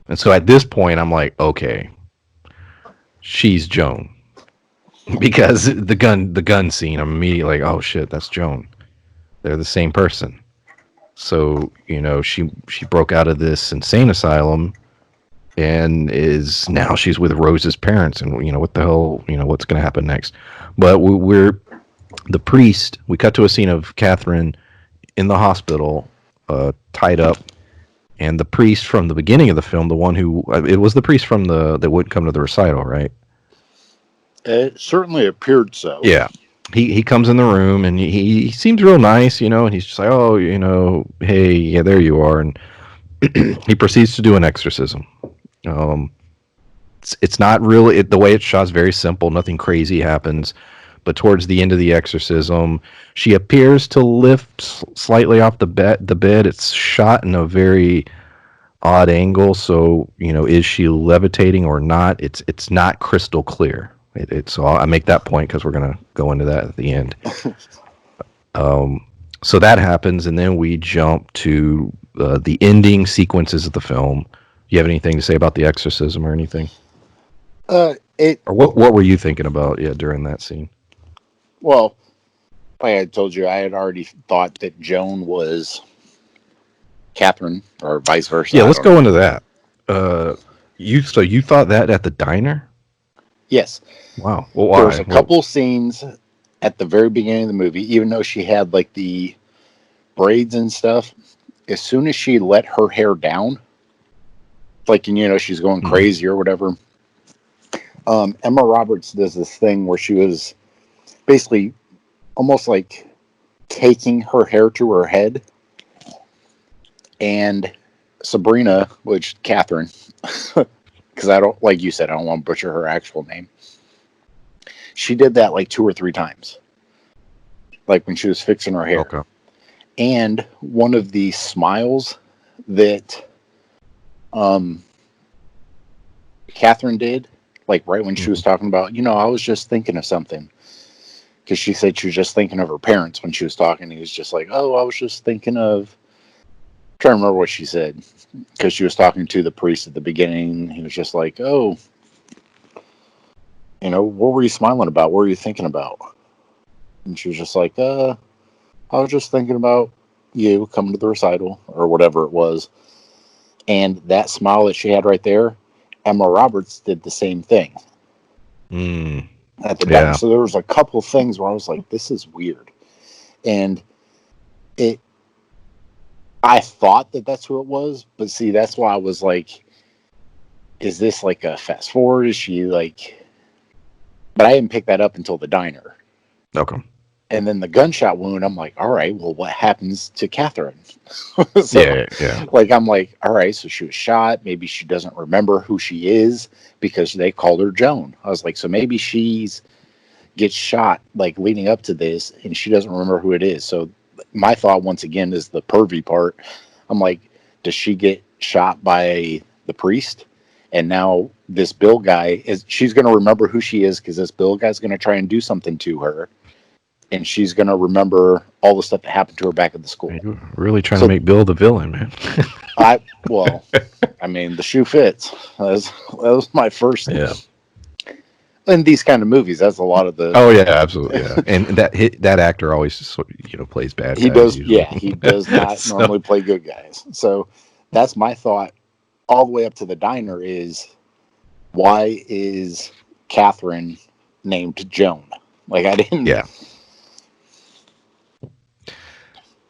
[SPEAKER 1] And so at this point, I'm like, okay, she's Joan. Because the gun scene, I'm immediately like, oh shit, that's Joan. They're the same person. So, she broke out of this insane asylum and she's with Rose's parents, and what the hell, what's going to happen next. But we're the priest, we cut to a scene of Catherine in the hospital, tied up, and the priest from the beginning of the film, the one who, it was the priest from that wouldn't come to the recital, right?
[SPEAKER 3] It certainly appeared so.
[SPEAKER 1] Yeah. He comes in the room and he seems real nice, and he's just like, oh, hey, yeah, there you are. And he proceeds to do an exorcism. it's not really the way it's shot is very simple. Nothing crazy happens. But towards the end of the exorcism, she appears to lift slightly off the bed. It's shot in a very odd angle. So, is she levitating or not? It's not crystal clear. So I make that point because we're going to go into that at the end. So that happens, and then we jump to the ending sequences of the film. You have anything to say about the exorcism or anything? Or what were you thinking about? Yeah, during that scene.
[SPEAKER 3] Well, like I told you, I had already thought that Joan was Catherine, or vice versa.
[SPEAKER 1] Yeah, let's go into that. You thought that at the diner?
[SPEAKER 3] Yes.
[SPEAKER 1] Wow. Well, why?
[SPEAKER 3] There was a couple scenes at the very beginning of the movie, even though she had like the braids and stuff. As soon as she let her hair down, like, she's going crazy or whatever. Emma Roberts does this thing where she was basically almost like taking her hair to her head, and Sabrina, which Catherine, because I don't, like you said, I don't want to butcher her actual name. She did that like 2 or 3 times, like when she was fixing her hair.
[SPEAKER 1] Okay.
[SPEAKER 3] And one of the smiles that Catherine did, like right when she was talking about, I was just thinking of something. Because she said she was just thinking of her parents when she was talking. He was just like, oh, I was just thinking of... I'm trying to remember what she said. Because she was talking to the priest at the beginning. He was just like, oh, what were you smiling about? What were you thinking about? And she was just like, I was just thinking about you coming to the recital, or whatever it was. And that smile that she had right there, Emma Roberts did the same thing. At the diner. So there was a couple things where I was like, this is weird. And I thought that that's who it was, but see, that's why I was like, is this like a fast forward? Is she like... But I didn't pick that up until the diner.
[SPEAKER 1] Okay.
[SPEAKER 3] And then the gunshot wound, I'm like, all right, well, what happens to Catherine?
[SPEAKER 1] Yeah.
[SPEAKER 3] Like, I'm like, all right, so she was shot. Maybe she doesn't remember who she is because they called her Joan. I was like, so maybe gets shot, like, leading up to this, and she doesn't remember who it is. So my thought, once again, is the pervy part. I'm like, does she get shot by the priest? And now this Bill guy, she's going to remember who she is because this Bill guy's going to try and do something to her. And she's going to remember all the stuff that happened to her back at the school.
[SPEAKER 1] You're really trying to make Bill the villain, man.
[SPEAKER 3] I mean, the shoe fits. That was my first.
[SPEAKER 1] Yeah.
[SPEAKER 3] In these kind of movies, that's a lot of the...
[SPEAKER 1] Oh, yeah, absolutely, yeah. And that actor always, plays bad guys.
[SPEAKER 3] He does,
[SPEAKER 1] usually.
[SPEAKER 3] yeah. He does not normally play good guys. So that's my thought all the way up to the diner is, why is Catherine named Joan? Like, I didn't...
[SPEAKER 1] Yeah.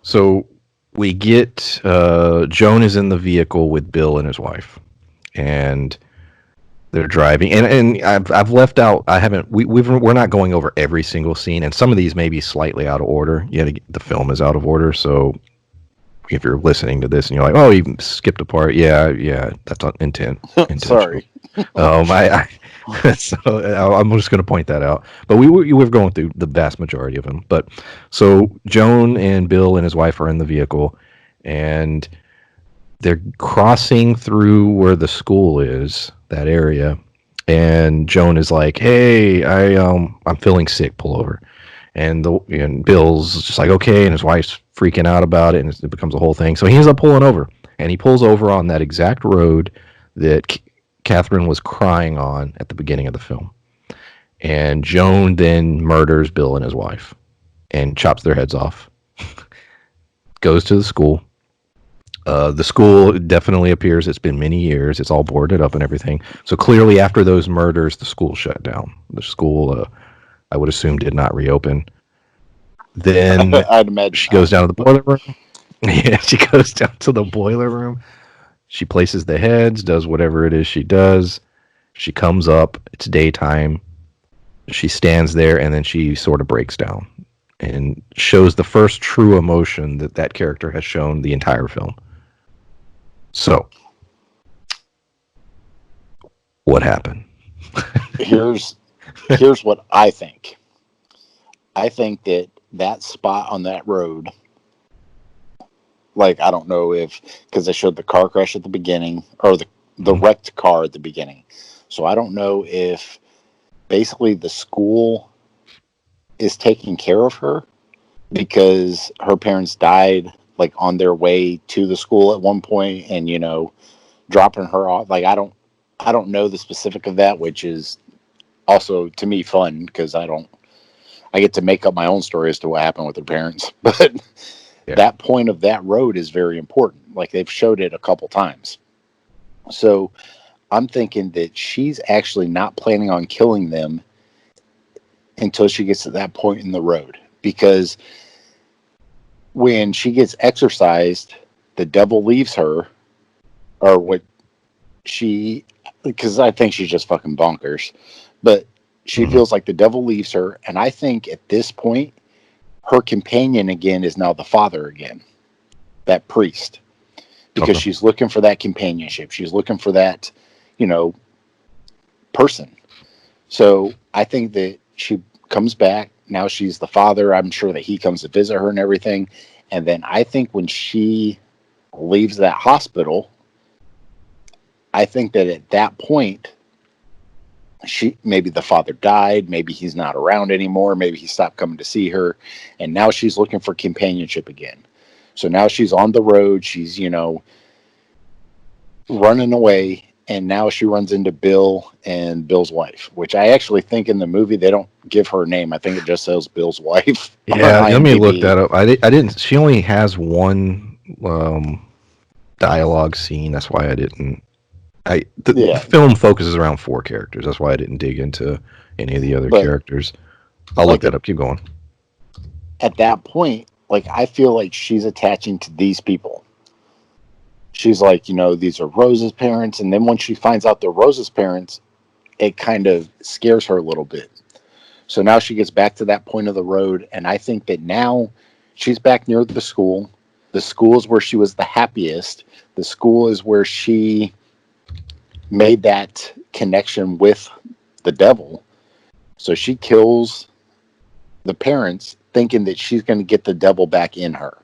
[SPEAKER 1] So we get Joan is in the vehicle with Bill and his wife, and they're driving. And I've left out. I haven't. We're not going over every single scene, and some of these may be slightly out of order. Yeah, the film is out of order. So if you're listening to this and you're like, oh, you skipped a part, yeah, that's on intent.
[SPEAKER 3] Sorry.
[SPEAKER 1] So I'm just going to point that out. But we're going through the vast majority of them. But so Joan and Bill and his wife are in the vehicle, and they're crossing through where the school is, that area. And Joan is like, "Hey, I'm feeling sick. Pull over." And Bill's just like, "Okay," and his wife's freaking out about it, and it becomes a whole thing. So he ends up pulling over, and he pulls over on that exact road that Catherine was crying on at the beginning of the film. And Joan then murders Bill and his wife and chops their heads off. Goes to the school. The school definitely appears. It's been many years. It's all boarded up and everything. So clearly after those murders, the school shut down. The school, I would assume, did not reopen. Then
[SPEAKER 3] I'd imagine
[SPEAKER 1] she goes down to the boiler room. Yeah, she goes down to the boiler room. She places the heads, does whatever it is she does. She comes up. It's daytime. She stands there, and then she sort of breaks down and shows the first true emotion that character has shown the entire film. So, what happened?
[SPEAKER 3] Here's here's what I think. I think that spot on that road, like I don't know if because they showed the car crash at the beginning or the wrecked car at the beginning, so I don't know if basically the school is taking care of her because her parents died like on their way to the school at one point, and dropping her off. Like I don't know the specific of that, which is also to me fun because I get to make up my own story as to what happened with her parents. But that point of that road is very important. Like they've showed it a couple times. So I'm thinking that she's actually not planning on killing them until she gets to that point in the road. Because when she gets exorcised, the devil leaves her, or what she, because I think she's just fucking bonkers. But she feels like the devil leaves her. And I think at this point, her companion again is now the father again, that priest, because she's looking for that companionship. She's looking for that, person. So I think that she comes back. Now she's the father. I'm sure that he comes to visit her and everything. And then I think when she leaves that hospital, I think that at that point, maybe the father died, maybe he's not around anymore, maybe he stopped coming to see her, and now she's looking for companionship again. So now she's on the road, she's running away, and now she runs into Bill and Bill's wife, which I actually think in the movie they don't give her a name. I think it just says Bill's wife.
[SPEAKER 1] Yeah, let me look that up. I didn't. She only has one dialogue scene. That's why I didn't. The film focuses around 4 characters. That's why I didn't dig into any of the other characters. I'll look that up. Keep going.
[SPEAKER 3] At that point, like I feel like she's attaching to these people. She's like, these are Rose's parents, and then when she finds out they're Rose's parents, it kind of scares her a little bit. So now she gets back to that point of the road, and I think that now she's back near the school. The school is where she was the happiest. The school is where she made that connection with the devil. So she kills the parents thinking that she's going to get the devil back in her.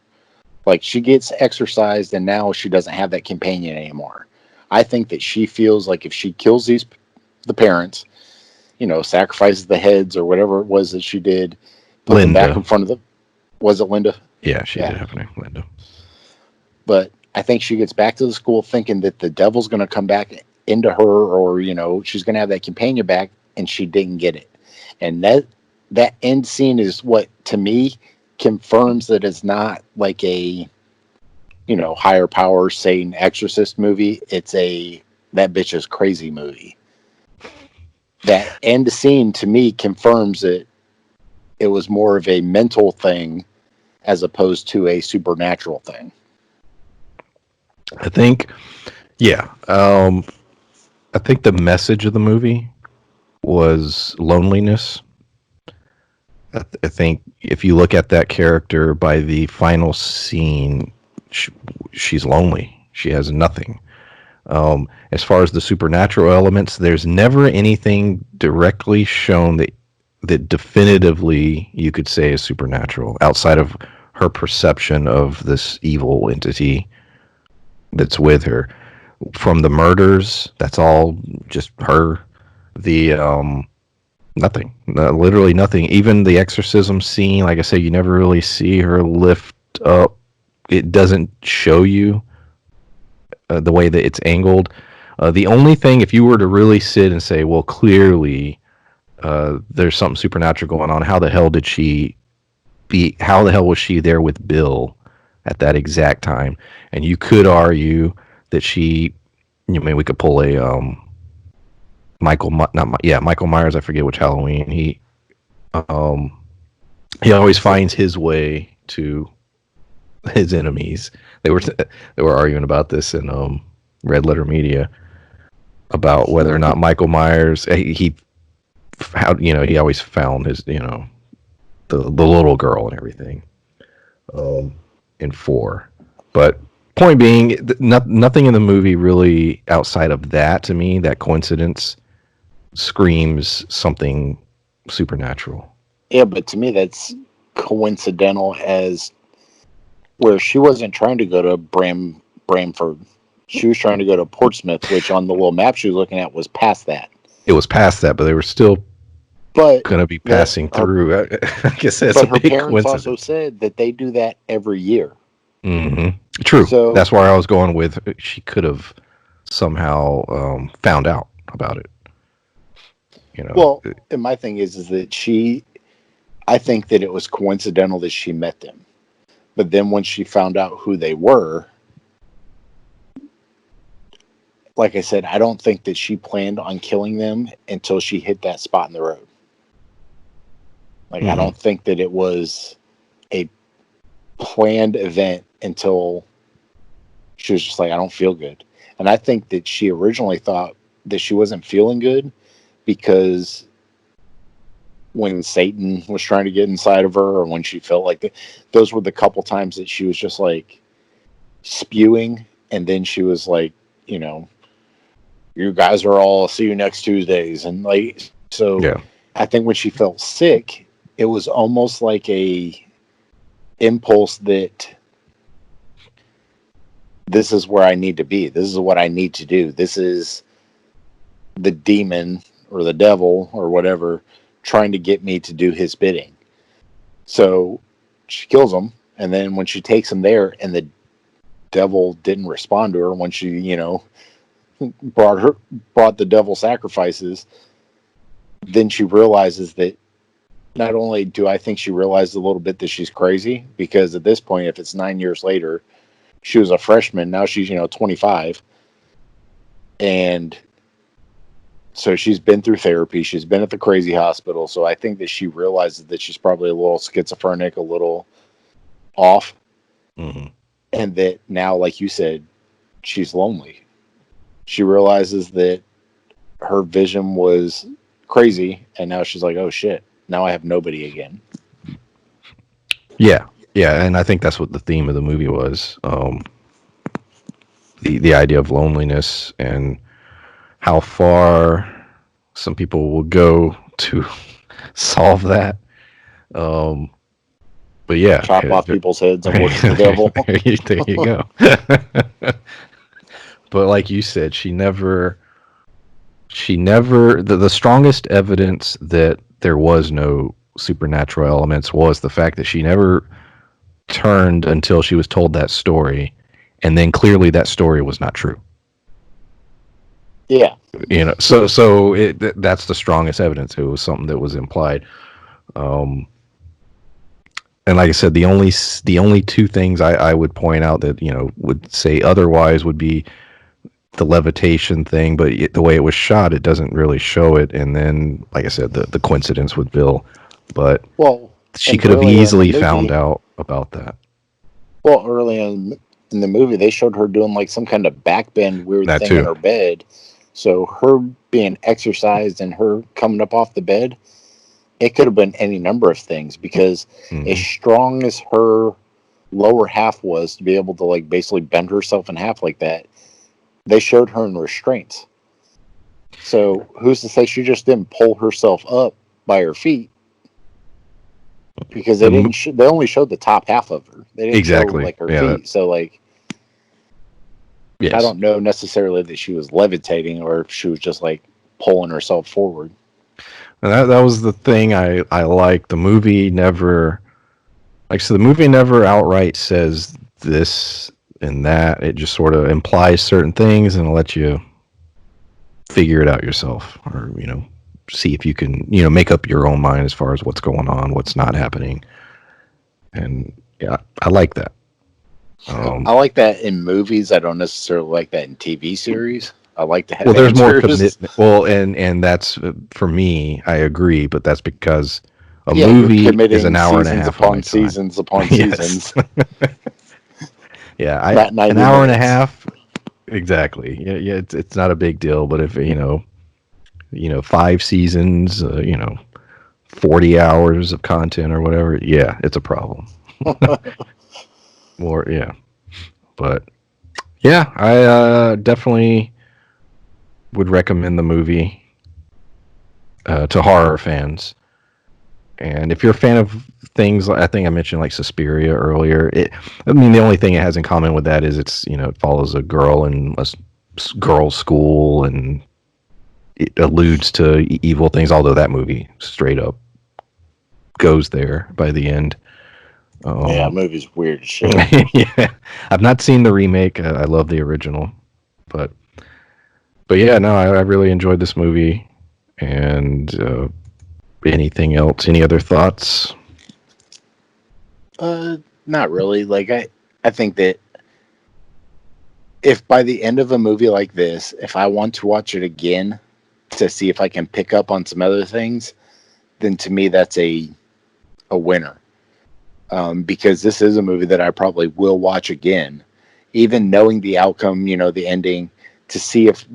[SPEAKER 3] Like she gets exorcised and now she doesn't have that companion anymore. I think that she feels like if she kills the parents, sacrifices the heads or whatever it was that she did, put them back in front of was it Linda?
[SPEAKER 1] Yeah, she did have a name, Linda.
[SPEAKER 3] But I think she gets back to the school thinking that the devil's going to come back into her, or she's going to have that companion back, and she didn't get it. And that end scene is what to me confirms that it's not like a higher power Satan exorcist movie. It's that bitch is crazy movie. That end scene to me confirms that it was more of a mental thing as opposed to a supernatural thing.
[SPEAKER 1] I think, yeah. I think the message of the movie was loneliness. I think if you look at that character by the final scene, she's lonely. She has nothing. As far as the supernatural elements, there's never anything directly shown that definitively you could say is supernatural outside of her perception of this evil entity that's with her. From the murders, that's all just her. The nothing, literally nothing. Even the exorcism scene, like I said, you never really see her lift up. It doesn't show you the way that it's angled. The only thing, if you were to really sit and say, well, clearly there's something supernatural going on, how the hell did she be? How the hell was she there with Bill at that exact time? And you could argue that she, maybe we could pull a Michael Myers. I forget which Halloween. He always finds his way to his enemies. They were arguing about this in Red Letter Media about whether or not Michael Myers he always found his the little girl and everything in 4. But point being, nothing in the movie really outside of that, to me, that coincidence screams something supernatural.
[SPEAKER 3] Yeah, but to me that's coincidental as where she wasn't trying to go to Bramford. She was trying to go to Portsmouth, which on the little map she was looking at was past that.
[SPEAKER 1] It was past that, but they were still
[SPEAKER 3] But
[SPEAKER 1] going to be passing through. I guess that's
[SPEAKER 3] but
[SPEAKER 1] a
[SPEAKER 3] her
[SPEAKER 1] big
[SPEAKER 3] parents also
[SPEAKER 1] coincidence.
[SPEAKER 3] said that they do that every year.
[SPEAKER 1] Mm-hmm. True.
[SPEAKER 3] So
[SPEAKER 1] That's where I was going with. She could have somehow found out about it. You know.
[SPEAKER 3] well, and my thing is that I think that it was coincidental that she met them. But then when she found out who they were, like I said, I don't think that she planned on killing them until she hit that spot in the road. Like, I don't think that it was a planned event until she was just like, I don't feel good. And I think that she originally thought that she wasn't feeling good because when Satan was trying to get inside of her, or when she felt like those were the couple times that she was just like spewing, and then she was like, you know, you guys are all see you next Tuesdays, and like so.
[SPEAKER 1] Yeah.
[SPEAKER 3] I think when she felt sick, it was almost like a impulse that this is where I need to be. This is what I need to do. This is the demon or the devil or whatever trying to get me to do his bidding. So she kills him, and then when she takes him there and the devil didn't respond to her when she, you know, brought the devil sacrifices, then she realizes that not only do I think she realized a little bit that she's crazy, because at this point, if it's 9 years later, she was a freshman, now she's, you know, 25. And so she's been through therapy. She's been at the crazy hospital. So I think that she realizes that she's probably a little schizophrenic, a little off.
[SPEAKER 1] Mm-hmm.
[SPEAKER 3] And that now, like you said, she's lonely. She realizes that her vision was crazy. And now she's like, oh shit, now I have nobody again.
[SPEAKER 1] Yeah. Yeah. And I think that's what the theme of the movie was. The idea of loneliness and how far some people will go to solve that. But yeah,
[SPEAKER 3] Chop off people's heads and worship the devil.
[SPEAKER 1] there you go. But like you said, she never the strongest evidence that there was no supernatural elements was the fact that she never turned until she was told that story, and then clearly that story was not true.
[SPEAKER 3] Yeah.
[SPEAKER 1] You know, so that's the strongest evidence. It was something that was implied. And like I said, the only two things I would point out that, you know, would say otherwise would be the levitation thing, but the way it was shot, it doesn't really show it. And then, like I said, the coincidence with Bill, but she could have easily found out about that.
[SPEAKER 3] Well, early in the movie, they showed her doing like some kind of backbend weird
[SPEAKER 1] That
[SPEAKER 3] thing
[SPEAKER 1] too.
[SPEAKER 3] in her bed. So her being exercised and her coming up off the bed, it could have been any number of things, because as strong as her lower half was to be able to like basically bend herself in half like that, they showed her in restraints. So who's to say she just didn't pull herself up by her feet? Because they didn't. They only showed the top half of her. They didn't show like her feet. So like, yes. I don't know necessarily that she was levitating or if she was just like pulling herself forward.
[SPEAKER 1] And that was the thing I liked. The movie never, like, so the movie never outright says this and that. It just sort of implies certain things and lets you figure it out yourself, or, you know, see if you can, you know, make up your own mind as far as what's going on, what's not happening. And yeah, I like that.
[SPEAKER 3] I like that in movies. I don't necessarily like that in TV series. I like to have
[SPEAKER 1] there's more commitment. Well, and that's for me. I agree, but that's because a movie is an hour and a half
[SPEAKER 3] upon seasons upon seasons.
[SPEAKER 1] Yeah, an hour and a half. Exactly. Yeah. It's not a big deal, but if you know, 5 seasons, you know, 40 hours of content or whatever, yeah, it's a problem. More, yeah, but yeah, I definitely would recommend the movie. to horror fans. And if you're a fan of things, I think I mentioned like Suspiria earlier. I mean, the only thing it has in common with that is it follows a girl in a girls' school, and it alludes to evil things. Although that movie straight up goes there by the end.
[SPEAKER 3] Yeah, movie's weird as shit.
[SPEAKER 1] Yeah, I've not seen the remake. I love the original, but yeah, no, I really enjoyed this movie. And anything else? Any other thoughts?
[SPEAKER 3] Not really. Like I think that if by the end of a movie like this, if I want to watch it again to see if I can pick up on some other things, then to me that's a winner. Because this is a movie that I probably will watch again, even knowing the outcome, the ending, to see if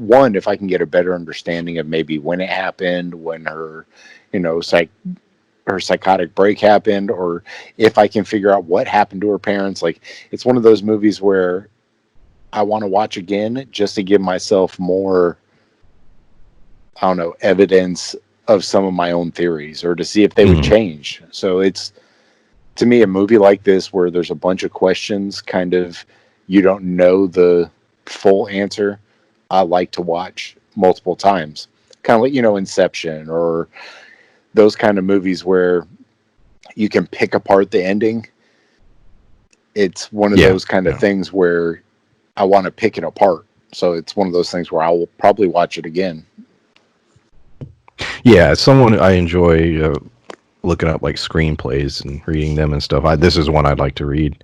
[SPEAKER 3] I can get a better understanding of maybe when it happened, when her, her psychotic break happened, or if I can figure out what happened to her parents. Like, it's one of those movies where I want to watch again just to give myself more, I don't know, evidence of some of my own theories, or to see if they would change. So it's, to me, a movie like this where there's a bunch of questions, kind of, you don't know the full answer, I like to watch multiple times. Kind of like, Inception, or those kind of movies where you can pick apart the ending. It's one of those kind of things where I want to pick it apart. So it's one of those things where I will probably watch it again.
[SPEAKER 1] Yeah, as someone I enjoy looking up like screenplays and reading them and stuff. This is one I'd like to read.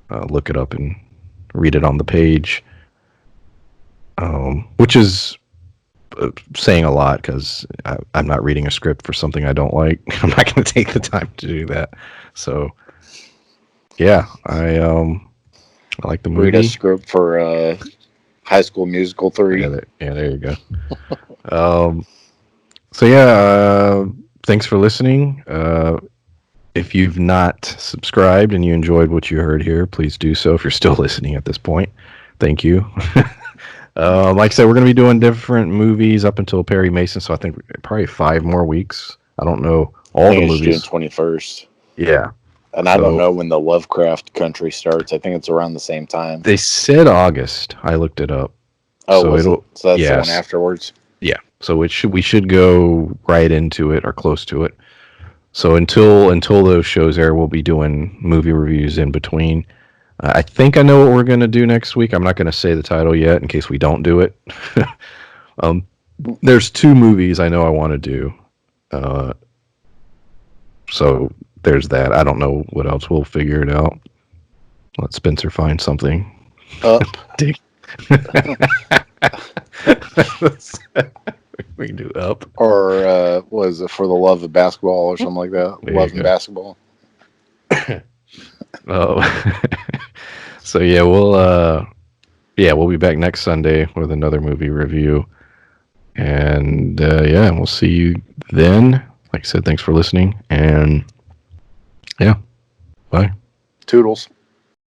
[SPEAKER 1] Look it up and read it on the page, which is saying a lot because I'm not reading a script for something I don't like. I'm not going to take the time to do that. So, yeah, I like the movie.
[SPEAKER 3] Read a script for High School Musical 3.
[SPEAKER 1] Yeah, there you go. So yeah, thanks for listening. If you've not subscribed and you enjoyed what you heard here, please do so. If you're still listening at this point, thank you. Like I said, we're going to be doing different movies up until Perry Mason, so I think probably 5 more weeks. I don't know all the movies.
[SPEAKER 3] June 21st.
[SPEAKER 1] Yeah.
[SPEAKER 3] And I don't know when the Lovecraft Country starts. I think it's around the same time.
[SPEAKER 1] They said August. I looked it up.
[SPEAKER 3] Oh, so that's the one afterwards?
[SPEAKER 1] Yeah. So we should go right into it or close to it. So until those shows air, we'll be doing movie reviews in between. I think I know what we're going to do next week. I'm not going to say the title yet in case we don't do it. There's 2 movies I know I want to do. So there's that. I don't know what else. We'll figure it out. Let Spencer find something. Dick. We can do Up.
[SPEAKER 3] Or was it For the Love of Basketball or something like that? Love and Basketball.
[SPEAKER 1] Oh. So yeah, we'll be back next Sunday with another movie review. And we'll see you then. Like I said, thanks for listening, and yeah, bye.
[SPEAKER 3] Toodles.